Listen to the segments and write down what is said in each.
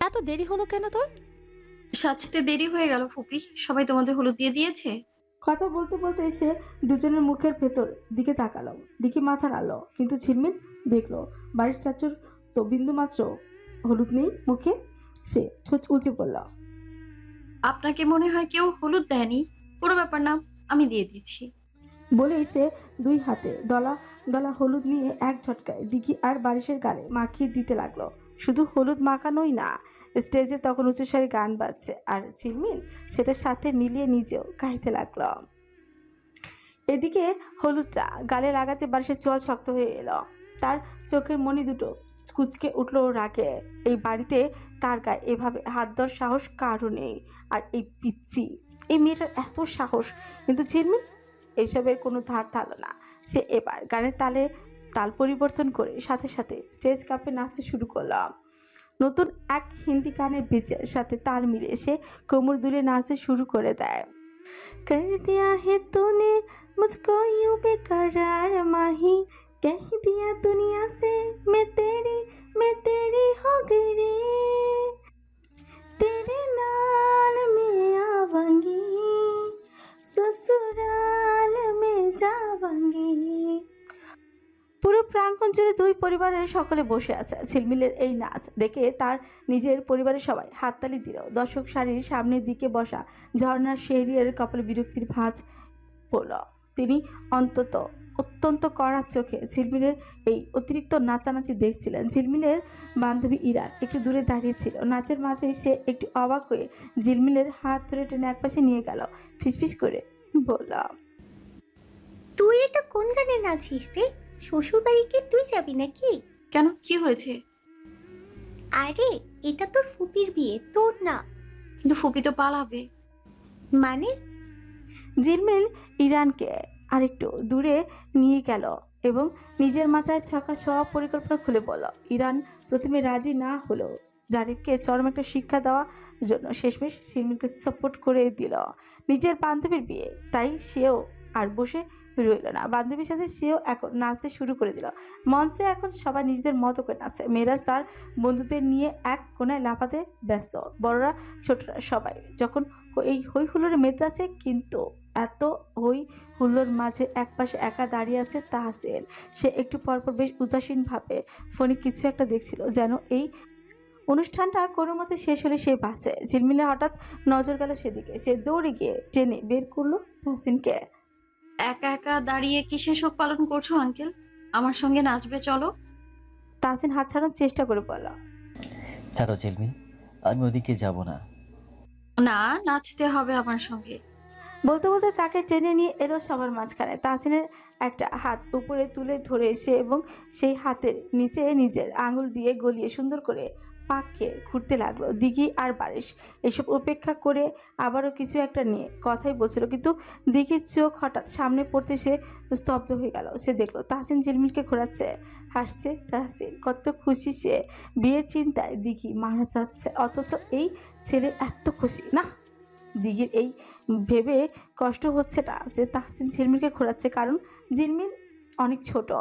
এত দেরি হলো কেন তোর? সাজতে দেরি হয়ে গেল ফুপি। সবাই তোমাদের হলুদ দিয়ে দিয়েছে? কথা বলতে বলতে এসে দুজনের মুখের ভেতর দিকে তাকালো। দিকে মাথা নাড়ল, কিন্তু ঝিলমিল দেখলো বাড়ির চাচুর তো বিন্দু মাত্র হলুদ নেই মুখে। সে ছোট উঁচে পড়ল। আপনাকে মনে হয় কেউ হলুদ দেয়নি। পুরো ব্যাপার না, আমি দিয়ে দিচ্ছি। বলেই সে দুই হাতে দলা দলা হলুদ নিয়ে এক ঝটকায় দিঘি আর বারিশের গালে মাখিয়ে দিতে লাগলো। শুধু হলুদ মাখানোই না, স্টেজে তখন উচ্চস্বরে গান বাজছে আর ঝিলমিল সেটার সাথে মিলিয়ে নিজেও গাইতে লাগলো। এদিকে হলুদটা গালে লাগাতে বারিশের চোয়াল শক্ত হয়ে এলো। তার চোখের মণি দুটো কুচকে উঠলো রাগে। এই বাড়িতে তার গায়ে এভাবে হাত দেওয়ার সাহস কারও নেই। আর এই পিচ্ছি, এই মেয়েটার এত সাহস, কিন্তু ঝিলমিল এসবের কোনো ধার ধারলো না। সে এবার গানের তালে তাল পরিবর্তন করে সাথে সাথে স্টেজ কাপে নাচতে শুরু করলাম। নতুন এক হিন্দি গানের বিচের সাথে তাল মিলিয়ে সে কোমর দুলে নাচতে শুরু করে দেয়। कर दिया है तूने मुझको यूं बेकरार माही, कह दिया दुनिया से मैं तेरी हो गई रे, तेरे नाल मैं आवांगी, ससुराल में जावांगी। পুরো প্রাঙ্গণ জুড়ে দুই পরিবারের সকলে বসে আছে। ঝিলমিলের এই নাচ দেখে তার নিজের পরিবারের সবাই হাততালি দিল। দর্শক সারির সামনের দিকে বসা ঝর্ণা শেহরিয়ার কপালে বিরক্তির ভাঁজ পড়ল। তিনি অত্যন্ত কড়া চোখে ঝিলমিলের এই অতিরিক্ত নাচানাচি দেখছিলেন। ঝিলমিলের বান্ধবী ইরান একটু দূরে দাঁড়িয়েছিল। নাচের মাঝেই সে একটু অবাক হয়ে ঝিলমিলের হাত ধরে টেনে একপাশে নিয়ে গেল। ফিসফিস করে বলল, তুই এটা কোন গানে নাচিস রে? শ্বশুর বাড়িকে তুই যাবি নাকি? কেন, কি হয়েছে? আরে এটা তোর ফুপির বিয়ে, তোর না। কিন্তু ফুপি তো পালাবে। মানে? ঝিলমিল ইরানকে আরেকটু দূরে নিয়ে গেল এবং নিজের মাথায় থাকা সব পরিকল্পনা খুলে বলল। ইরান প্রথমে রাজি না হলেও জারিফকে চরম একটা শিক্ষা দেওয়ার জন্য শেষমেশ ঝিলমিলকে সাপোর্ট করে দিল। নিজের বান্ধবীর বিয়ে, তাই সেও আর বসে রইল না। বান্ধবীর সাথে সেও এখন নাচতে শুরু করে দিল। মঞ্চে এখন সবাই নিজেদের মতো করে নাচে। মেয়েরাজ তার বন্ধুদের নিয়ে এক কোনায় লাফাতে ব্যস্ত। বড়রা ছোটরা সবাই যখন এই হই হুল্লোড়ে মেতে আছে, কিন্তু এত হই হুল্লোড় মাঝে একপাশে একা দাঁড়িয়ে আছে তাহসিন। সে একটু পরপর বেশ উদাসীন ভাবে ফোনে কিছু একটা দেখছিল, যেন এই অনুষ্ঠানটা কোনো মতে শেষ হলে সে বাঁচে। ঝিলমিলে হঠাৎ নজর গেল সেদিকে। সে দৌড়ে গিয়ে টেনে বের করলো তাহসিনকে। একা একা দাঁড়িয়ে কিসের শোক পালন করছো আঙ্কেল? আমার সঙ্গে নাচবে, চলো। তাহসিন হাত ছাড়ানোর চেষ্টা করে বলল, ছাড়ো ঝিলমিল, আমি ওদিকে যাব না। না, নাচতে হবে আমার সঙ্গে। বলতে বলতে তাকে টেনে নিয়ে এলো সবার মাঝখানে। তাহসিনের একটা হাত উপরে তুলে ধরে সে এবং সেই হাতের নিচে নিজের আঙুল দিয়ে গলিয়ে সুন্দর করে পাক খেয়ে ঘুরতে লাগলো। দিঘি আর বারিশ এসব উপেক্ষা করে আবারও কিছু একটা নিয়ে কথাই বলছিল, কিন্তু দিঘির চোখ হঠাৎ সামনে পড়তে সে স্তব্ধ হয়ে গেল। সে দেখলো তাহসিন ঝিলমিলকে ঘোরাচ্ছে, হাসছে তাহসিন। কত খুশি সে। বিয়ের চিন্তায় দিঘি মারা যাচ্ছে, অথচ এই ছেলে এত খুশি না। দিঘির এই ভেবে কষ্ট হচ্ছে না যে তাহসিন ঝিলমিলকে ঘোরাচ্ছে, কারণ ঝিলমিল অনেক ছোট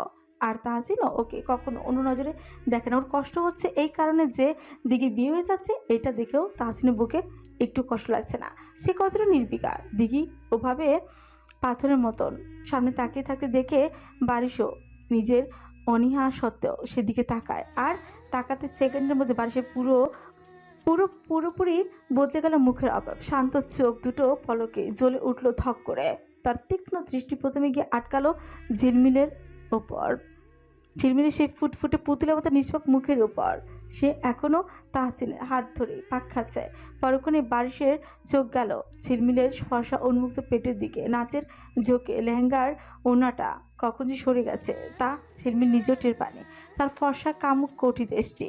আর তাহসিনও ওকে কখনো অন্য নজরে দেখে না। ওর কষ্ট হচ্ছে এই কারণে যে দিঘির বিয়ে হয়ে যাচ্ছে, এটা দেখেও তাহসিনের বুকে একটু কষ্ট লাগছে না। সে কতটা নির্বিকার। দিঘি ওভাবে পাথরের মতন সামনে তাকিয়ে থাকতে দেখে বারিশও নিজের অনীহা সত্ত্বেও সেদিকে তাকায়। আর তাকাতে সেকেন্ডের মধ্যে বারিশের পুরোপুরি বদলে গেল মুখের অভাব। শান্ত চোখ দুটো পলকে জ্বলে উঠল ধক করে। তার তীক্ষ্ণ দৃষ্টি প্রথমে গিয়ে আটকালো ঝিলমিলের ওপর, ঝিলমিলের সেই ফুটফুটে পুতুলের মতো নিষ্পাপ মুখের উপর। সে এখনো তাহসিনের হাত ধরে পাক খাচ্ছে। পরক্ষণে বারিশের চোখ গেল ঝিলমিলের ফর্সা উন্মুক্ত পেটের দিকে। নাচের ঝোঁকে লেহেঙ্গার ওনাটা কখন যে সরে গেছে তা ঝিলমিল নিজেও টের পায়নি। তার ফর্সা কামুক কঠি দেশটি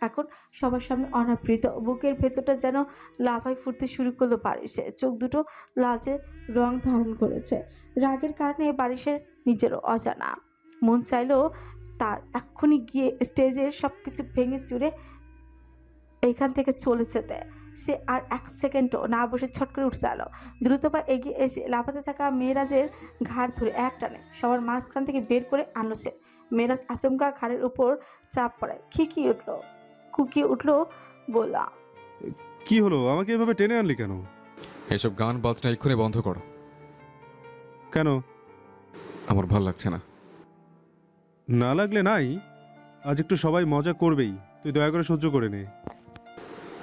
এখন সবার সামনে অনাবৃত। বুকের ভেতরটা যেন লাভায় ফুটতে শুরু করলো বারিশে। চোখ দুটো লালচে রং ধারণ করেছে। রাগের কারণে বারিশের নিজেরও অজানা মন চাইলেও তার এক্ষুনি গিয়ে স্টেজের সব কিছু ভেঙে চুরে এইখান থেকে চলে যেতে। সে আর এক সেকেন্ডও না বসে ছট করে উঠতে এলো। দ্রুত পা এগিয়ে এসে লাফাতে থাকা মেয়েরাজের ঘাড় ধরে এক টানে সবার মাঝখান থেকে বের করে আনলো সে। মেয়েরাজ আচমকা ঘাড়ের উপর চাপ পড়ায় কুকিয়ে উঠলো বলল, কি হলো, আমাকে এভাবে টেনে আনলি কেন? এসব গান বাজনা এক্ষুনি বন্ধ করো। কেন? আমার ভাল লাগছে না। না লাগলে নাই, আজ একটু সবাই মজা করবেই, তুই দয়া করে সহ্য করে নে।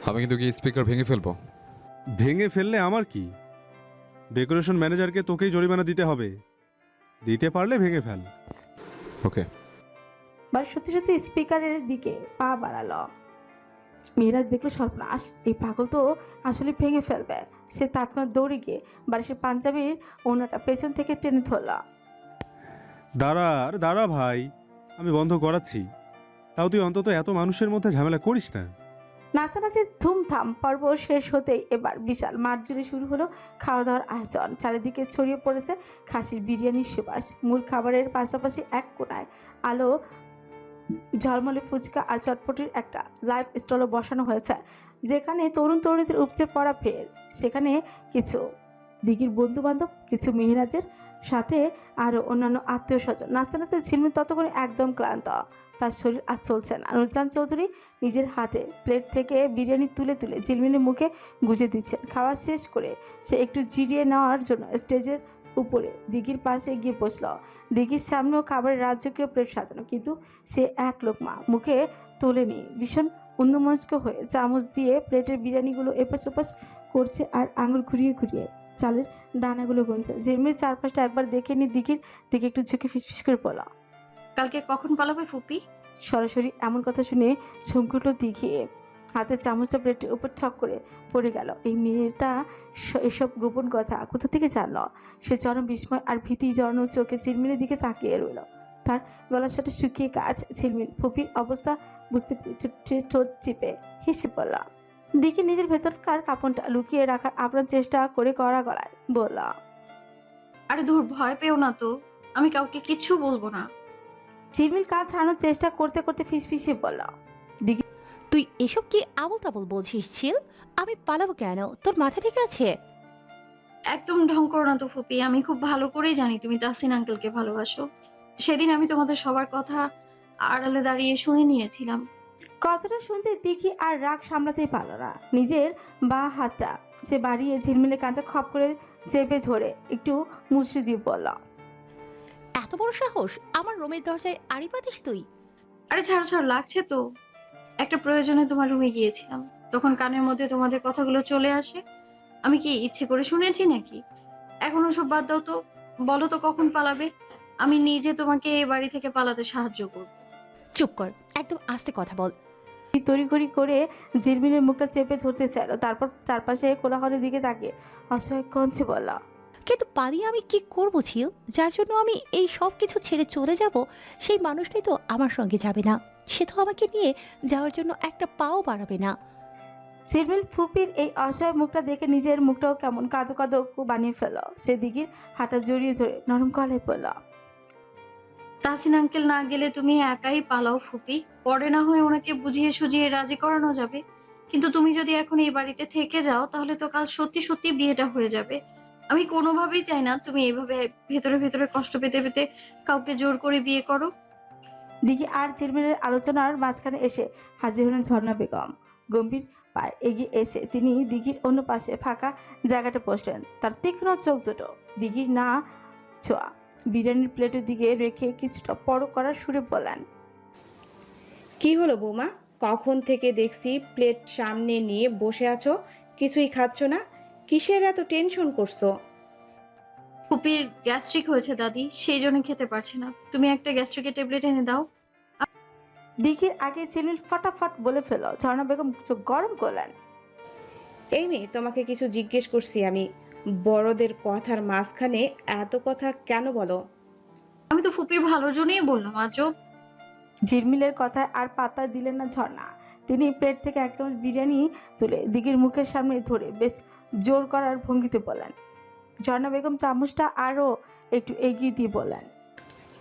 আমি কিন্তু কি স্পিকার ভেঙে ফেলবো। ভেঙে ফেললে আমার কি? ডেকোরেশন ম্যানেজারকে তোকেই জরিমানা দিতে হবে, দিতে পারলে ভেঙে ফেল। ওকে। বাড়ি সত্যি সত্যি স্পিকারের দিকে পা বাড়ালো। মেয়েরাজ দেখলো সর্বনাশ, এই পাগল তো আসলে ভেঙে ফেলবে। সে তৎক্ষণাৎ দৌড়ে গিয়ে বারিশের পাঞ্জাবির ওড়নাটা পেছন থেকে টেনে ধরল। দাঁড়া ভাই, আমি বন্ধ করাচ্ছি, তাও তুই অন্তত এত মানুষের মধ্যে ঝামেলা করিস না। নাচানাচির ধুমধাম পর্ব শেষ হতেই এবার বিশাল মাঠ জুড়ে শুরু হলো খাওয়া দাওয়ার আয়োজন। চারিদিকে ছড়িয়ে পড়েছে খাসির বিরিয়ানির সুবাস। মূল খাবারের পাশাপাশি এক কোণায় আলো ঝলমলে ফুচকা আর চটপটির একটা লাইভ স্টলও বসানো হয়েছে, যেখানে তরুণ তরুণীদের উপচে পড়া ফের। সেখানে কিছু দিঘির বন্ধু বান্ধব, কিছু মেহেরাজের সাথে আরও অন্যান্য আত্মীয় স্বজন। নাচতে নাচতে ঝিলমিল ততক্ষণে একদম ক্লান্ত, তার শরীর আর চলছে না। নুরজান চৌধুরী নিজের হাতে প্লেট থেকে বিরিয়ানি তুলে তুলে ঝিলমিলের মুখে গুজে দিচ্ছেন। খাওয়া শেষ করে সে একটু জিরিয়ে নেওয়ার জন্য স্টেজের উপরে দিঘির পাশে গিয়ে বসল। দিঘির সামনেও খাবারের রাজকীয় প্লেট সাজানো, কিন্তু সে এক লোকমা মুখে তোলেনি। ভীষণ অন্যমনস্ক হয়ে চামচ দিয়ে প্লেটের বিরিয়ানিগুলো এপাশ ওপাশ করছে আর আঙুল ঘুরিয়ে ঘুরিয়ে চালের দানাগুলো গুনছে। ঝিলমিল চারপাশটা একবার দেখে নি দিঘির দিকে একটু ঝুঁকে ফিসফিস করে বলা, কালকে কখন পালাবে ফুপি? সরাসরি এমন কথা শুনে চমকে উঠল দিঘি। হাতের চামচটা প্লেটের উপর ঠক করে পড়ে গেল। এই মেয়েটা এসব গোপন কথা কোথা থেকে জানল? সে চরম বিস্ময় আর ভীতি জড়ানো চোখে ঝিলমিলের দিকে তাকিয়ে রইল। তার গলার সাথে শুকিয়ে কাজ। ঝিলমিল ফুপির অবস্থা বুঝতে পেরে ঠোঁট চিপে হেসে পড়ল। দিঘি নিজের ভেতরকার কাপড়টা লুকিয়ে রাখার আপ্রাণ চেষ্টা করে কড়া গলায় বলল, আরে দূর, ভয় পেও না তো, আমি কাউকে কিচ্ছু বলবো না। ঝিলমিল কাজ ছাড়ানোর চেষ্টা করতে করতে ফিসফিসিয়ে বলল, তুই এসব কি আবল তাবল বলছিস ছিল? আমি পালাবো কেন? তোর মাথা ঠিক আছে? একদম ঢং করো না তো ফুপি, আমি খুব ভালো করেই জানি তুমি তাহসিন আঙ্কেলকে ভালোবাসো। সেদিন আমি তোমাদের সবার কথা আড়ালে দাঁড়িয়ে শুনে নিয়েছিলাম। কথাটা শুনতে দিঘি আর রাগ সামলাতেই পারল না। নিজের বা হাতটা সে বাড়িয়ে ঝিলমিলে কাঁচা খপ করে চেপে ধরে একটু মুচড়ে দিয়ে বলল, এত বড় সাহস আমার রুমের দরজায় আড়ি পাতিস তুই? আরে ছাড়ো ছাড়ো, লাগছে তো। একটা প্রয়োজনে তোমার রুমে গিয়েছিলাম, তখন কানের মধ্যে তোমাদের কথাগুলো চলে আসে। আমি কি ইচ্ছে করে শুনেছি নাকি? এখন ওসব বাদ দাও তো, বলো তো কখন পালাবে? আমি নিজে তোমাকে এই বাড়ি থেকে পালাতে সাহায্য করব। চুপ কর, একদম আস্তে কথা বল। তড়িঘড়ি করে ঝিলমিলের মুখটা চেপে ধরতে চাইল। তারপর চারপাশে কোলাহলের দিকে তাকিয়ে অসহায় কঞ্চে বলল, কিন্তু পালিয়ে আমি কি করবো ছিল? যার জন্য আমি এই সব কিছু ছেড়ে চলে যাব, সেই মানুষটাই তো আমার সঙ্গে যাবে না। সে তো আমাকে নিয়ে যাওয়ার জন্য একটা পাও বাড়াবে না। ঝিলমিল ফুপির এই অসহায় মুখটা দেখে নিজের মুখটাও কেমন কাঁদো কাঁদো বানিয়ে ফেল। সে দিঘির হাঁটা জড়িয়ে ধরে নরম গলায় বলল, তাহসিন আঙ্কেল না গেলে তুমি একাই পালাও ফুপি, পরে না হয় ওনাকে বুঝিয়ে সুঝিয়ে রাজি করানো যাবে। কিন্তু তুমি যদি এখন এই বাড়িতে থেকে যাও, তাহলে তো কাল সত্যি সত্যি বিয়েটা হয়ে যাবে। আমি কোনোভাবেই চাই না তুমি এইভাবে ভেতরে ভেতরে কষ্ট পেতে পেতে কাউকে জোর করে বিয়ে করো। দিঘি আর ঝিলমিলের আলোচনার মাঝখানে এসে হাজির হলেন ঝর্ণা বেগম। গম্ভীর পায়ে এগিয়ে এসে তিনি দিঘির অন্য পাশে ফাঁকা জায়গাটা বসলেন। তার তীক্ষ্ণ চোখ দুটো দিঘির না ছোঁয়া বিরিয়ানির প্লেটের দিকে রেখে কিছুটা পরক করার সুরে বললেন, কি হলো বৌমা? কখন থেকে দেখছি প্লেট সামনে নিয়ে বসে আছো, কিছুই খাচ্ছ না? কিসের এত টেনশন করছো? ফুপির গ্যাস্ট্রিক হয়েছে দাদি, সেই জন্য খেতে পারছে না। তুমি একটা গ্যাস্ট্রিকের ট্যাবলেট এনে দাও। দিঘির আগে ঝিলমিল ফটাফট বলে ফেল। ঝর্ণা বেগম চোখ গরম করলেন, এই মেয়ে, তোমাকে কিছু জিজ্ঞেস করছি আমি। বড়দের কথার মাঝখানে এত কথা কেন বলো? আমি তো ফুপির ভালোর জন্যই বললাম আজব। ঝিলমিলের কথায় আর পাত্তা দিলেন না ঝর্ণা। তিনি প্লেট থেকে এক চামচ বিরিয়ানি তুলে দিঘির মুখের সামনে ধরে বেশ জোর করার ভঙ্গিতে বলেন। ঝর্ণা বেগম চামচটা আরও একটু এগিয়ে দিয়ে বলেন,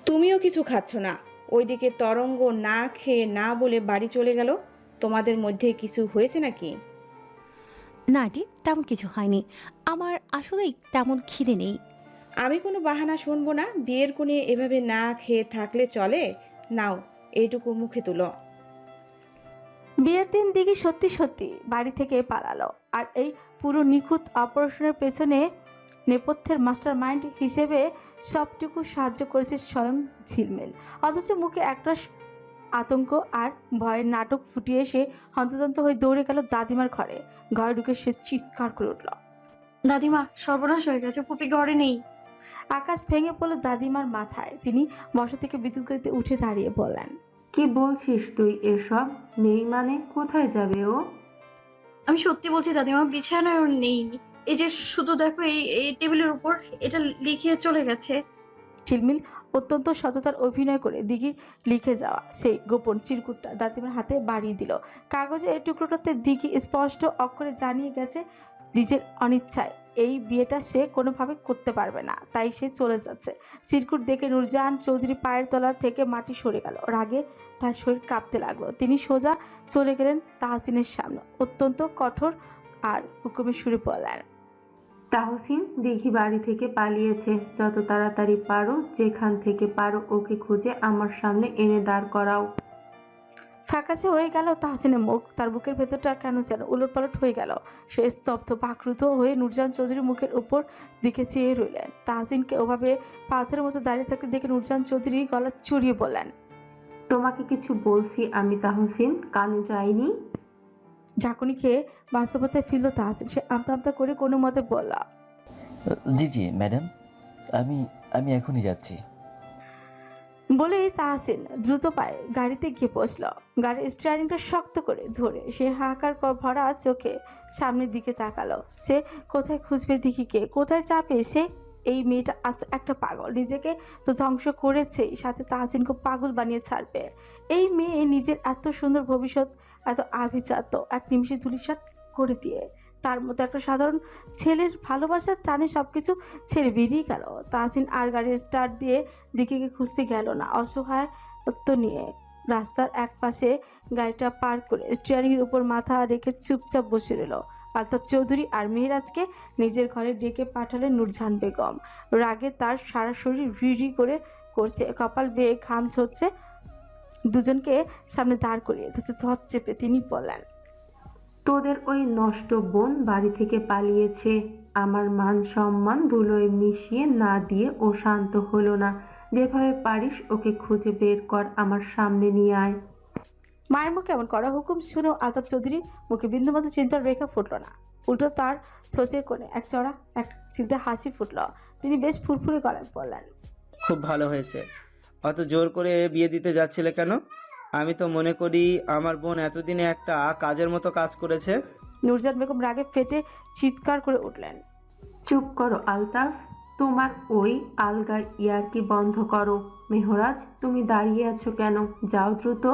তুমিও কিছু খাচ্ছ না? ওইদিকে তরঙ্গ না খেয়ে না বলে বাড়ি চলে গেল। তোমাদের মধ্যে কিছু হয়েছে নাকি? না আন্টি, তেমন কিছু হয়নি। আমার আসলেই তেমন খিদে নেই। আমি কোনো বাহানা শুনবো না। বিয়ের কোণে এভাবে না খেয়ে থাকলে চলে? নাও, এইটুকু মুখে তুলো। বিয়ের দিন দিঘি সত্যি সত্যি বাড়ি থেকে পালালো। আর এই পুরো নিখুঁত অপারেশনের পেছনে নেপথ্যের মাস্টার মাইন্ড হিসেবে সবটুকু সাহায্য করেছে স্বয়ং ঝিলমিল। অথচ মুখে একটা আতঙ্ক আর ভয়ের নাটক ফুটিয়ে সে হন্তদন্ত হয়ে দৌড়ে গেল দাদিমার ঘরে। ঘরে ঢুকে সে চিৎকার করে উঠল। দাদিমা, সর্বনাশ হয়ে গেছে, ফুপি ঘরে নেই। আকাশ ভেঙে পড়ল দাদিমার মাথায়। তিনি বসা থেকে বিদ্যুৎ গতিতে উঠে দাঁড়িয়ে বললেন, কি বলছিস তুই এসব? নেই মানে কোথায় যাবে ও? আমি সত্যি বলছি দাদিমা, বিছানায় ওর নেই। এই যে শুধু দেখো, এই টেবিলের উপর এটা লিখে চলে গেছে। ঝিলমিল অত্যন্ত সততার অভিনয় করে দিঘির লিখে যাওয়া সেই গোপন চিরকুটটা দাদিমার হাতে বাড়িয়ে দিল। কাগজের টুকরোটাতে দিঘি স্পষ্ট অক্ষরে জানিয়ে গেছে নিজের অনিচ্ছায় এই বিয়েটা সে কোনোভাবে করতে পারবে না, তাই সে চলে যাচ্ছে। চিরকুট দেখে নূরজাহান চৌধুরী পায়ের তলার থেকে মাটি সরে গেল। রাগে তার শরীর কাঁপতে লাগলো। তিনি সোজা চলে গেলেন তাহসিনের সামনে, অত্যন্ত কঠোর আর হুকুমের সুরে বললেন, তাহসিন দিঘি বাড়ি থেকে পালিয়েছে। যত তাড়াতাড়ি পারো, যেখান থেকে পারো ওকে খুঁজে আমার সামনে এনে দাঁড় করাও। ফ্যাকাশে হয়ে গেল তাহসিনের মুখ। তার বুকের ভেতরটা কেন যেন উলটপালট হয়ে গেল। সে স্তব্ধ বাকরুদ্ধ হয়ে নূরজাহান চৌধুরীর মুখের উপর দিকে চেয়ে রইলেন। তাহসিনকে ওভাবে পাথরের মতো দাঁড়িয়ে থাকতে দেখে নূরজাহান চৌধুরী গলা চড়িয়ে বললেন, তোমাকে কিছু বলছি আমি তাহসিন, কানে যায়নি? ঝাঁকুনি খেয়ে বাস্তবতায় ফিরল তাহসিন। সে আমতা আমতা করে কোনো মতে বলল, জি জি ম্যাডাম, আমি আমি এখনই যাচ্ছি। বলেই তাহসিন দ্রুত পায়ে গাড়িতে গিয়ে বসল। গাড়ির স্টিয়ারিংটা শক্ত করে ধরে সে হাহাকার ভরা চোখে সামনের দিকে তাকালো। সে কোথায় খুঁজবে দিঘিকে, কোথায় চাপে সে? এই মেয়েটা আসলে একটা পাগল, নিজেকে তো ধ্বংস করেছেই, সাথে তাহসিনকে পাগল বানিয়ে ছাড়বে। এই মেয়ে নিজের এত সুন্দর ভবিষ্যৎ এত আভিজাত এক নিমিষে ধূলিসাৎ করে দিয়ে তার মতো একটা সাধারণ ছেলের ভালোবাসার টানে সবকিছু ছেড়ে বেরিয়ে গেল। তাহসিন আর গাড়ি স্টার্ট দিয়ে দিঘিকে খুঁজতে গেল না। অসহায়ত্ব নিয়ে রাস্তার এক পাশে গাড়িটা পার করে স্টিয়ারিংয়ের উপর মাথা রেখে চুপচাপ বসে রইল। আলতাফ চৌধুরী আর মেহেরাজকে নিজের ঘরে ডেকে পাঠালেন নূরজাহান বেগম। রাগে তার সারা শরীর রি করে করছে, কপাল বেয়ে ঘাম ঝরছে। দুজনকে সামনে দাঁড় করিয়ে ধর চেপে তিনি বললেন, তোদের ওই নষ্ট বোন বাড়ি থেকে পালিয়েছে। আমার মান সম্মান ধুলোয় মিশিয়ে না দিয়ে ও শান্ত হলো না। যেভাবে পারিস ওকে খুঁজে বের কর, আমার সামনে নিয়ে আয়। মায়ের মুখে এমন করা হুকুম শুনেও আলতাফ চৌধুরীর মুখে বিন্দুমাত্র চিন্তার রেখা ফুটল না। উল্টো তার ছোচের কোণে এক চড়া এক চিলতে হাসি ফুটল। তিনি বেশ ফুরফুরে গলায় বললেন, খুব ভালো হয়েছে। অত জোর করে বিয়ে দিতে যাচ্ছিলে কেন? আমি তো মনে করি আমার বোন এতদিনে একটা কাজের মতো কাজ করেছে। নূরজাহান বেগম রাগে ফেটে চিৎকার করে উঠলেন, চুপ করো আলতাফ, তোমার ওই আলগা ইয়ার্কি বন্ধ করো। মেহরাজ, তুমি দাঁড়িয়ে আছো কেন? যাও দ্রুত।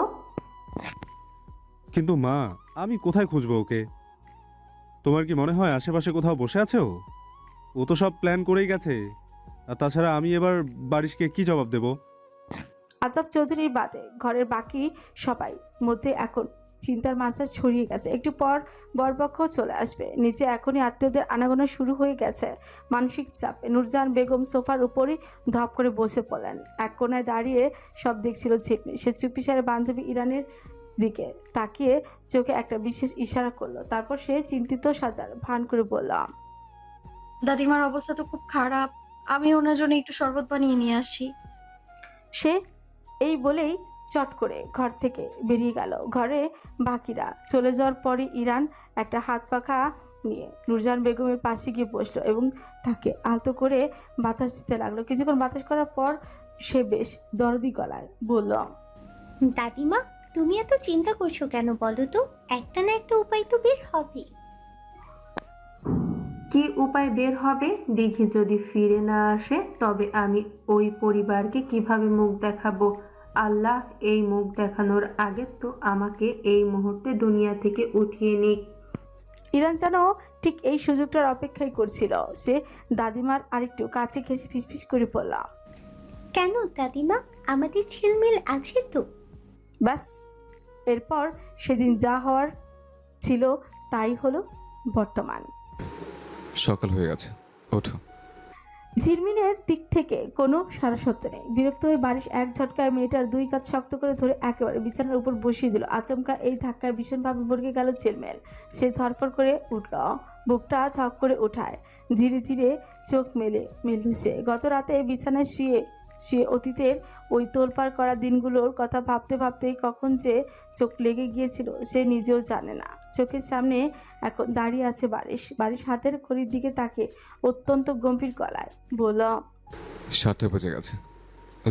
কিন্তু মা, আমি কোথায় খুঁজবো ওকে? তোমার কি মনে হয় আশেপাশে কোথাও বসে আছে ও? ও তো সব প্ল্যান করেই গেছে। আর তাছাড়া আমি এবার বারিশকে কি জবাব দেব? আলতাফ চৌধুরীর বাদে ঘরের বাকি সবাই মধ্যে এখন চিন্তার মাঝে ছড়িয়ে গেছে। একটু পর বরপক্ষ চলে আসবে। নিচে এখনই আত্মীয়দের আনাগোনা শুরু হয়ে গেছে। মানসিক চাপে নূরজাহান বেগম সোফার উপরই ধপ করে বসে পড়লেন। এক কোনায় দাঁড়িয়ে সব দেখছিল ঝিলমিল। সে চুপিসারে বান্ধবী ইরানের দিকে তাকিয়ে চোখে একটা বিশেষ ইশারা করলো। তারপর সে চিন্তিত সাজার ভান করে বলল, দাদিমার অবস্থা তো খুব খারাপ, আমি ওনার জন্য একটু শরবত বানিয়ে নিয়ে আসি। সে এই বলেই চট করে ঘর থেকে বেরিয়ে গেল। ঘরে বাকিরা চলে যাওয়ার পরই ইরান একটা হাত পাখা নিয়ে নূরজাহান বেগমের পাশে গিয়ে বসলো এবং তাকে আলতো করে বাতাস দিতে লাগলো। কিছুক্ষণ বাতাস করার পর সে বেশ দরদি গলায় বলল, দাদিমা, তুমি এত চিন্তা করছো কেন বলো তো? একটা না একটা উপায় তো বের হবে। কি উপায় বের হবে? দিঘি যদি ফিরে না আসে তবে আমি ওই পরিবারকে কিভাবে মুখ দেখাবো? আল্লাহ এই মুখ দেখানোর আগে তো আমাকে এই মুহূর্তে দুনিয়া থেকে উঠিয়ে নিক। ইরান যেন ঠিক এই সুযোগটার অপেক্ষাই করছিল। সে দাদিমার আরেকটু কাছে ঘেঁষে ফিসফিস করে বলল, কেন দাদিমা, আমাদের ঝিলমিল আছে তো। ব্যাস, এরপর সেদিন যা হওয়ার ছিল তাই হলো বর্তমান। সকাল হয়ে গেছে, ওঠো। ঝিলমিলের দিক থেকে কোনো সারা শব্দ নেই। বিরক্ত হয়ে বারিশ এক ঝটকায় মেয়েটার দুই কাঁধ শক্ত করে ধরে একেবারে বিছানার উপর বসিয়ে দিল। আচমকা এই ধাক্কায় ভীষণভাবে ভড়কে গেল ঝিলমিল। সে ধরফর করে উঠল, বুকটা থপ করে ওঠায়, ধীরে ধীরে চোখ মিলল সে। গত রাতে বিছানায় শুয়ে শুয়ে অতীতের ওই তোলপাড় করা দিনগুলোর কথা ভাবতে ভাবতেই কখন যে চোখ লেগে গিয়েছিল সে নিজেও জানে না। চোখের সামনে এখন দাঁড়িয়ে আছে বারিশ। বারিশ হাতের ঘড়ির দিকে তাকে অত্যন্ত গম্ভীর গলায় বলল, 7টা বেজে গেছে।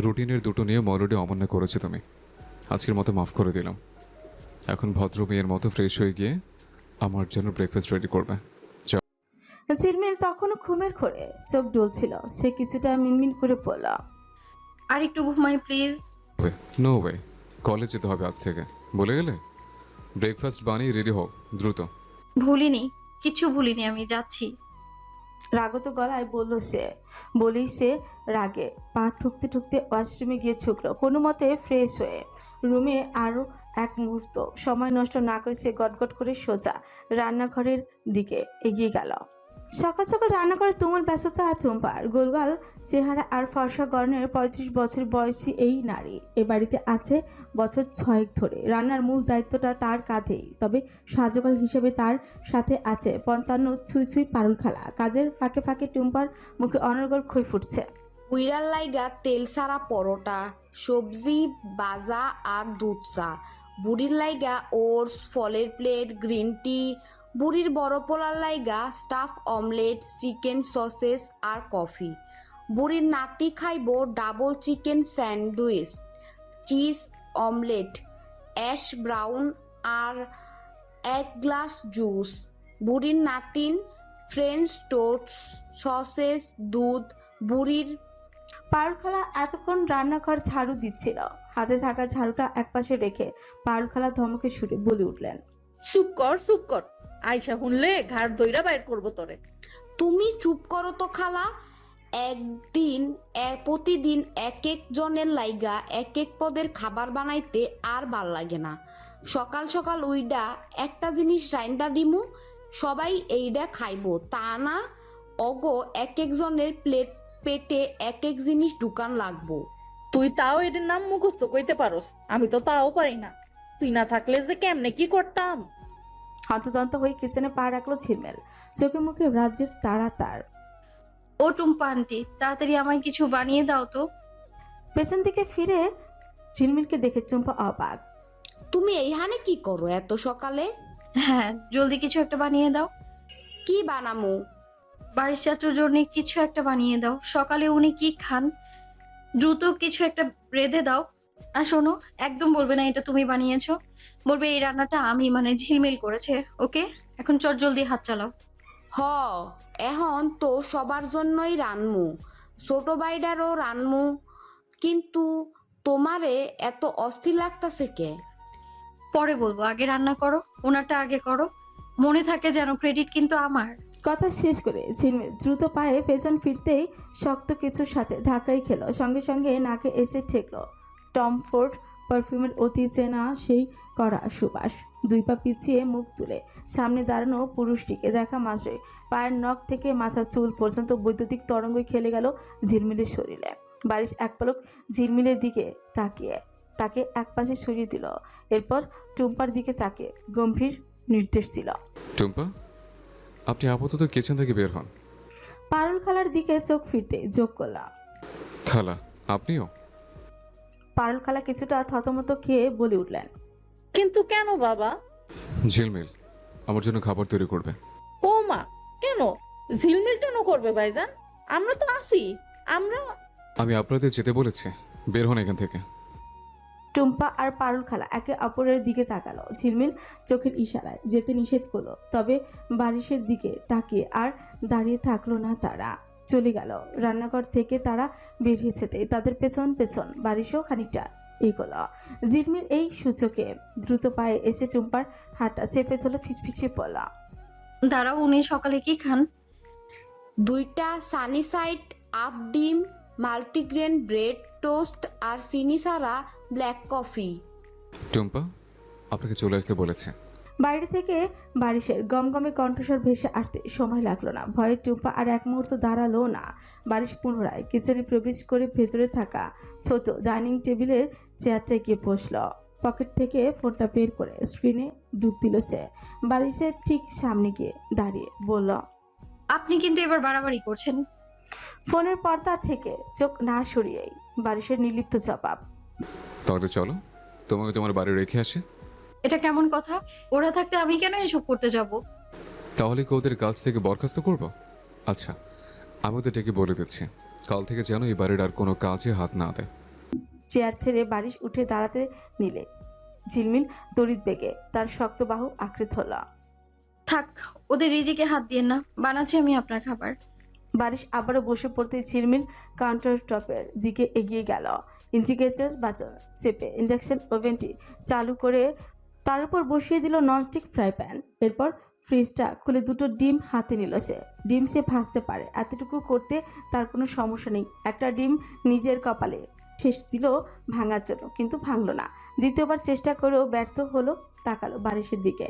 রুটিনের দুটো নিয়ম অলরেডি অমান্য করেছো তুমি। আজকের মতো মাফ করে দিলাম। এখন ভদ্র মেয়ের মতো ফ্রেশ হয়ে গিয়ে আমার জন্য ব্রেকফাস্ট রেডি করবে। ঝিলমিল তখনও ঘুমের ঘোরে চোখ ডলছিল। সে কিছুটা মিনমিন করে বলল, আর একটু ঘুমাই প্লিজ। নো ওয়ে, কলেজ যেতে হবে আজ থেকে। বলে গেলে ব্রেকফাস্ট বানিয়ে রেডি হোক দ্রুত। ভুলিনি, কিচ্ছু ভুলিনি, আমি যাচ্ছি। রাগত গলায় বলল সে। বলেই সে রাগে পা ঠুকতে ঠুকতে ওয়াশরুমে গিয়ে ছুকলো। কোনো মতে ফ্রেশ হয়ে রুমে আরও এক মুহূর্ত সময় নষ্ট না করে সে গটগট করে সোজা রান্নাঘরের দিকে এগিয়ে গেল। সকাল সকাল রান্নাঘরে তুমুল ব্যস্ততা চম্পার। গোলগাল চেহারা আর ফর্সা গড়নের 35 বছর বয়সী এই নারী এ বাড়িতে আছে বছর 6 ধরে। রান্নার মূল দায়িত্বটা তার কাঁধেই। তবে সাহায্যকারী হিসেবে তার সাথে আছে 55 ছুঁই ছুঁই পারুল খালা। কাজের ফাঁকে ফাঁকে টুম্পার মুখে অনর্গল খই ফুটছে। উইরার লাইগা তেল সারা পরোটা, সবজি বাজা আর দুধ চা। বুড়ির লাইগা ওটস, ফলের প্লেট, গ্রিন টি। বুড়ির বড় পোলার লাইগা স্টাফ অমলেট, চিকেন সসেস আর কফি। বুড়ির নাতি খাইব double chicken sandwich, cheese omelette, hash brown আর 1 গ্লাস জুস। বুড়ির নাতিন ফ্রেঞ্চ টোস্ট, সসেস, দুধ। বুড়ির পারুল খালা এতক্ষণ রান্নাঘর ঝাড়ু দিচ্ছিল। হাতে থাকা ঝাড়ুটা একপাশে রেখে পারুল খালা ধমকে সুরে বলে উঠলেন, চুপ কর, আয়সা শুনলে ঘাড় দইরা বাইর করবো তোরে। তুমি চুপ করো তো খালা। প্রতিদিন এক এক জনের লাইগা এক এক পদের খাবার বানাইতে আর ভাল লাগে না। সকাল সকাল উইডা একটা জিনিস রাইন্দা দিমু, সবাই এইডা খাইবো, তা না অগো এক একজনের পেটে এক এক জিনিস ঢুকান লাগবো। তুই তাও এটার নাম মুখস্থ কইতে পারোস, আমি তো তাও পারি না। তুই না থাকলে যে কেমনে কি করতাম। হন্তদন্ত হয়ে কিচেনে পা রাখলো ঝিলমিল। চোখে মুখে রাজ্যের তাড়া তার। ও টুম্পা আন্টি, তাড়াতাড়ি আমায় কিছু বানিয়ে দাও তো। পেছন দিকে ফিরে ঝিলমিলকে দেখে চম্পা অবাক। তুমি এইখানে কি করো এত সকালে? হ্যাঁ, জলদি কিছু একটা বানিয়ে দাও। কি বানামু? বাড়ির চাচুর জন্য কিছু একটা বানিয়ে দাও। সকালে উনি কি খান, দ্রুত কিছু একটা রেঁধে দাও। আর শোনো, একদম বলবে না এটা তুমি বানিয়েছো। বলবে এই রান্নাটা আমি মানে ঝিলমিল করেছে। ওকে, এখন চট জলদি হাত চালাও। হ, এখন তো সবার জন্যই রানমু, ছোট বাইডারও রানমু। কিন্তু তোমারে এত অস্থির লাগতাছে কে? পরে বলবো, আগে রান্না করো, ওনারটা আগে করো। মনে থাকে যেন ক্রেডিট কিন্তু আমার। কথা শেষ করে ঝিলমিল দ্রুত পায়ে পেছন ফিরতেই শক্ত কিছুর সাথে ধাক্কাই খেলো। সঙ্গে সঙ্গে নাকে এসে ঠেকলো টম ফোর্ড পারফিউমের অতি চেনা সেই কড়া সুবাস। 2 পা পিছিয়ে মুখ তুলে সামনে দাঁড়ানো পুরুষটিকে দেখা মাত্রই পায়ের নখ থেকে মাথার চুল পর্যন্ত বৈদ্যুতিক তরঙ্গই খেলে গেল ঝিলমিলের শরীরে। বারিশ এক পলক ঝিলমিলের দিকে তাকিয়ে তাকে একপাশে সরিয়ে দিল। এরপর টুম্পার দিকে তাকে গম্ভীর নির্দেশ দিল, টুম্পা, আপনি আপাতত কিচেন থেকে বের হন। পারুল খালার দিকে চোখ ফিরতে যোগ করলাম, খালা আপনিও? পারুল খালা কিছুটা থতমত খেয়ে বলে উঠলেন, কিন্তু কেন বাবা? ঝিলমিল আমার জন্য খাবার তৈরি করবে। ও মা, কেন ঝিলমিল কেন করবে ভাইজান? আমরা তো আছি। আমি আপনাদের যেতে বলেছি, বের হন এখান থেকে। টুম্পা আর পারুল খালা একে অপরের দিকে তাকালো। ঝিলমিল চোখের ইশারায় যেতে নিষেধ করলো। তবে বারিশের দিকে তাকিয়ে আর দাঁড়িয়ে থাকলো না তারা, চলে গেল রান্নাঘর থেকে। তারা বেরিয়েছেতে তাদের পেছন পেছন বারিশও খানিকটা এগোলো। ঝিলমিল এই সূচকে দ্রুত পায়ে এসে টুম্পার হাতটা চেপে ধরলো, ফিসফিসিয়ে বলা, দাঁড়াও, উনি সকালে কি খান? 2টা সানি সাইড আপ ডিম, মাল্টিগ্রেন ব্রেড টোস্ট আর চিনি ছাড়া ব্ল্যাক কফি। টুম্পা আপনাকে চলে আসতে বলেছে। বাইরে থেকে বারিশের গমগমে কণ্ঠস্বর ভেসে আসতে সময় লাগলো না। ভয়ে টুম্পা আর এক মুহূর্ত দাঁড়ালো না। বারিশ পুনরায় কিচেনে প্রবেশ করে ভেতরে থাকা ছোট ডাইনিং টেবিলের চেয়ারটায় গিয়ে বসল। পকেট থেকে ফোনটা বের করে স্ক্রিনে ডুব দিল সে। বারিশের ঠিক সামনে গিয়ে দাঁড়িয়ে বলল, আপনি কিন্তু এবার বাড়াবাড়ি করছেন। ফোনের পর্দা থেকে চোখ না সরিয়েই বারিশের নির্লিপ্ত জবাব, তাহলে চলো তোমাকে তোমার বাড়ি রেখে আসি। এটা কেমন কথা? ওরা থাকতে আমি কেন এসব করতে যাব? তাহলে কি ওদের কাছ থেকে বরখাস্ত করবো? আচ্ছা, আমি ওদের ডেকে বলে দিচ্ছি, কাল থেকে যেন এই বাড়ির আর কোনো কাজে হাত না দেয়। চেয়ার ছেড়ে বারিশ উঠে দাঁড়াতে নিলে ঝিলমিল তড়িৎ বেগে তার শক্ত বাহু আঁকড়ে ধরল। থাক, ওদের রিজিকে হাত দিয়েন না, বানাচ্ছি আমি আপনার খাবার। বারিশ আবারও বসে পড়তে ঝিলমিল কাউন্টার টপের দিকে এগিয়ে গেল। ইন্ডিকেটর বাটন চেপে ইন্ডাকশন ওভেনটি চালু করে তার উপর বসিয়ে দিল ননস্টিক ফ্রাই প্যান। এরপর ফ্রিজটা খুলে দুটো ডিম হাতে নিল সে। ডিম সে ভাজতে পারে, এতটুকু করতে তার কোনো সমস্যা নেই। একটা ডিম নিজের কপালে শেষ দিল ভাঙার জন্য, কিন্তু ভাঙলো না। দ্বিতীয়বার চেষ্টা করেও ব্যর্থ হলো। তাকালো বারিশের দিকে।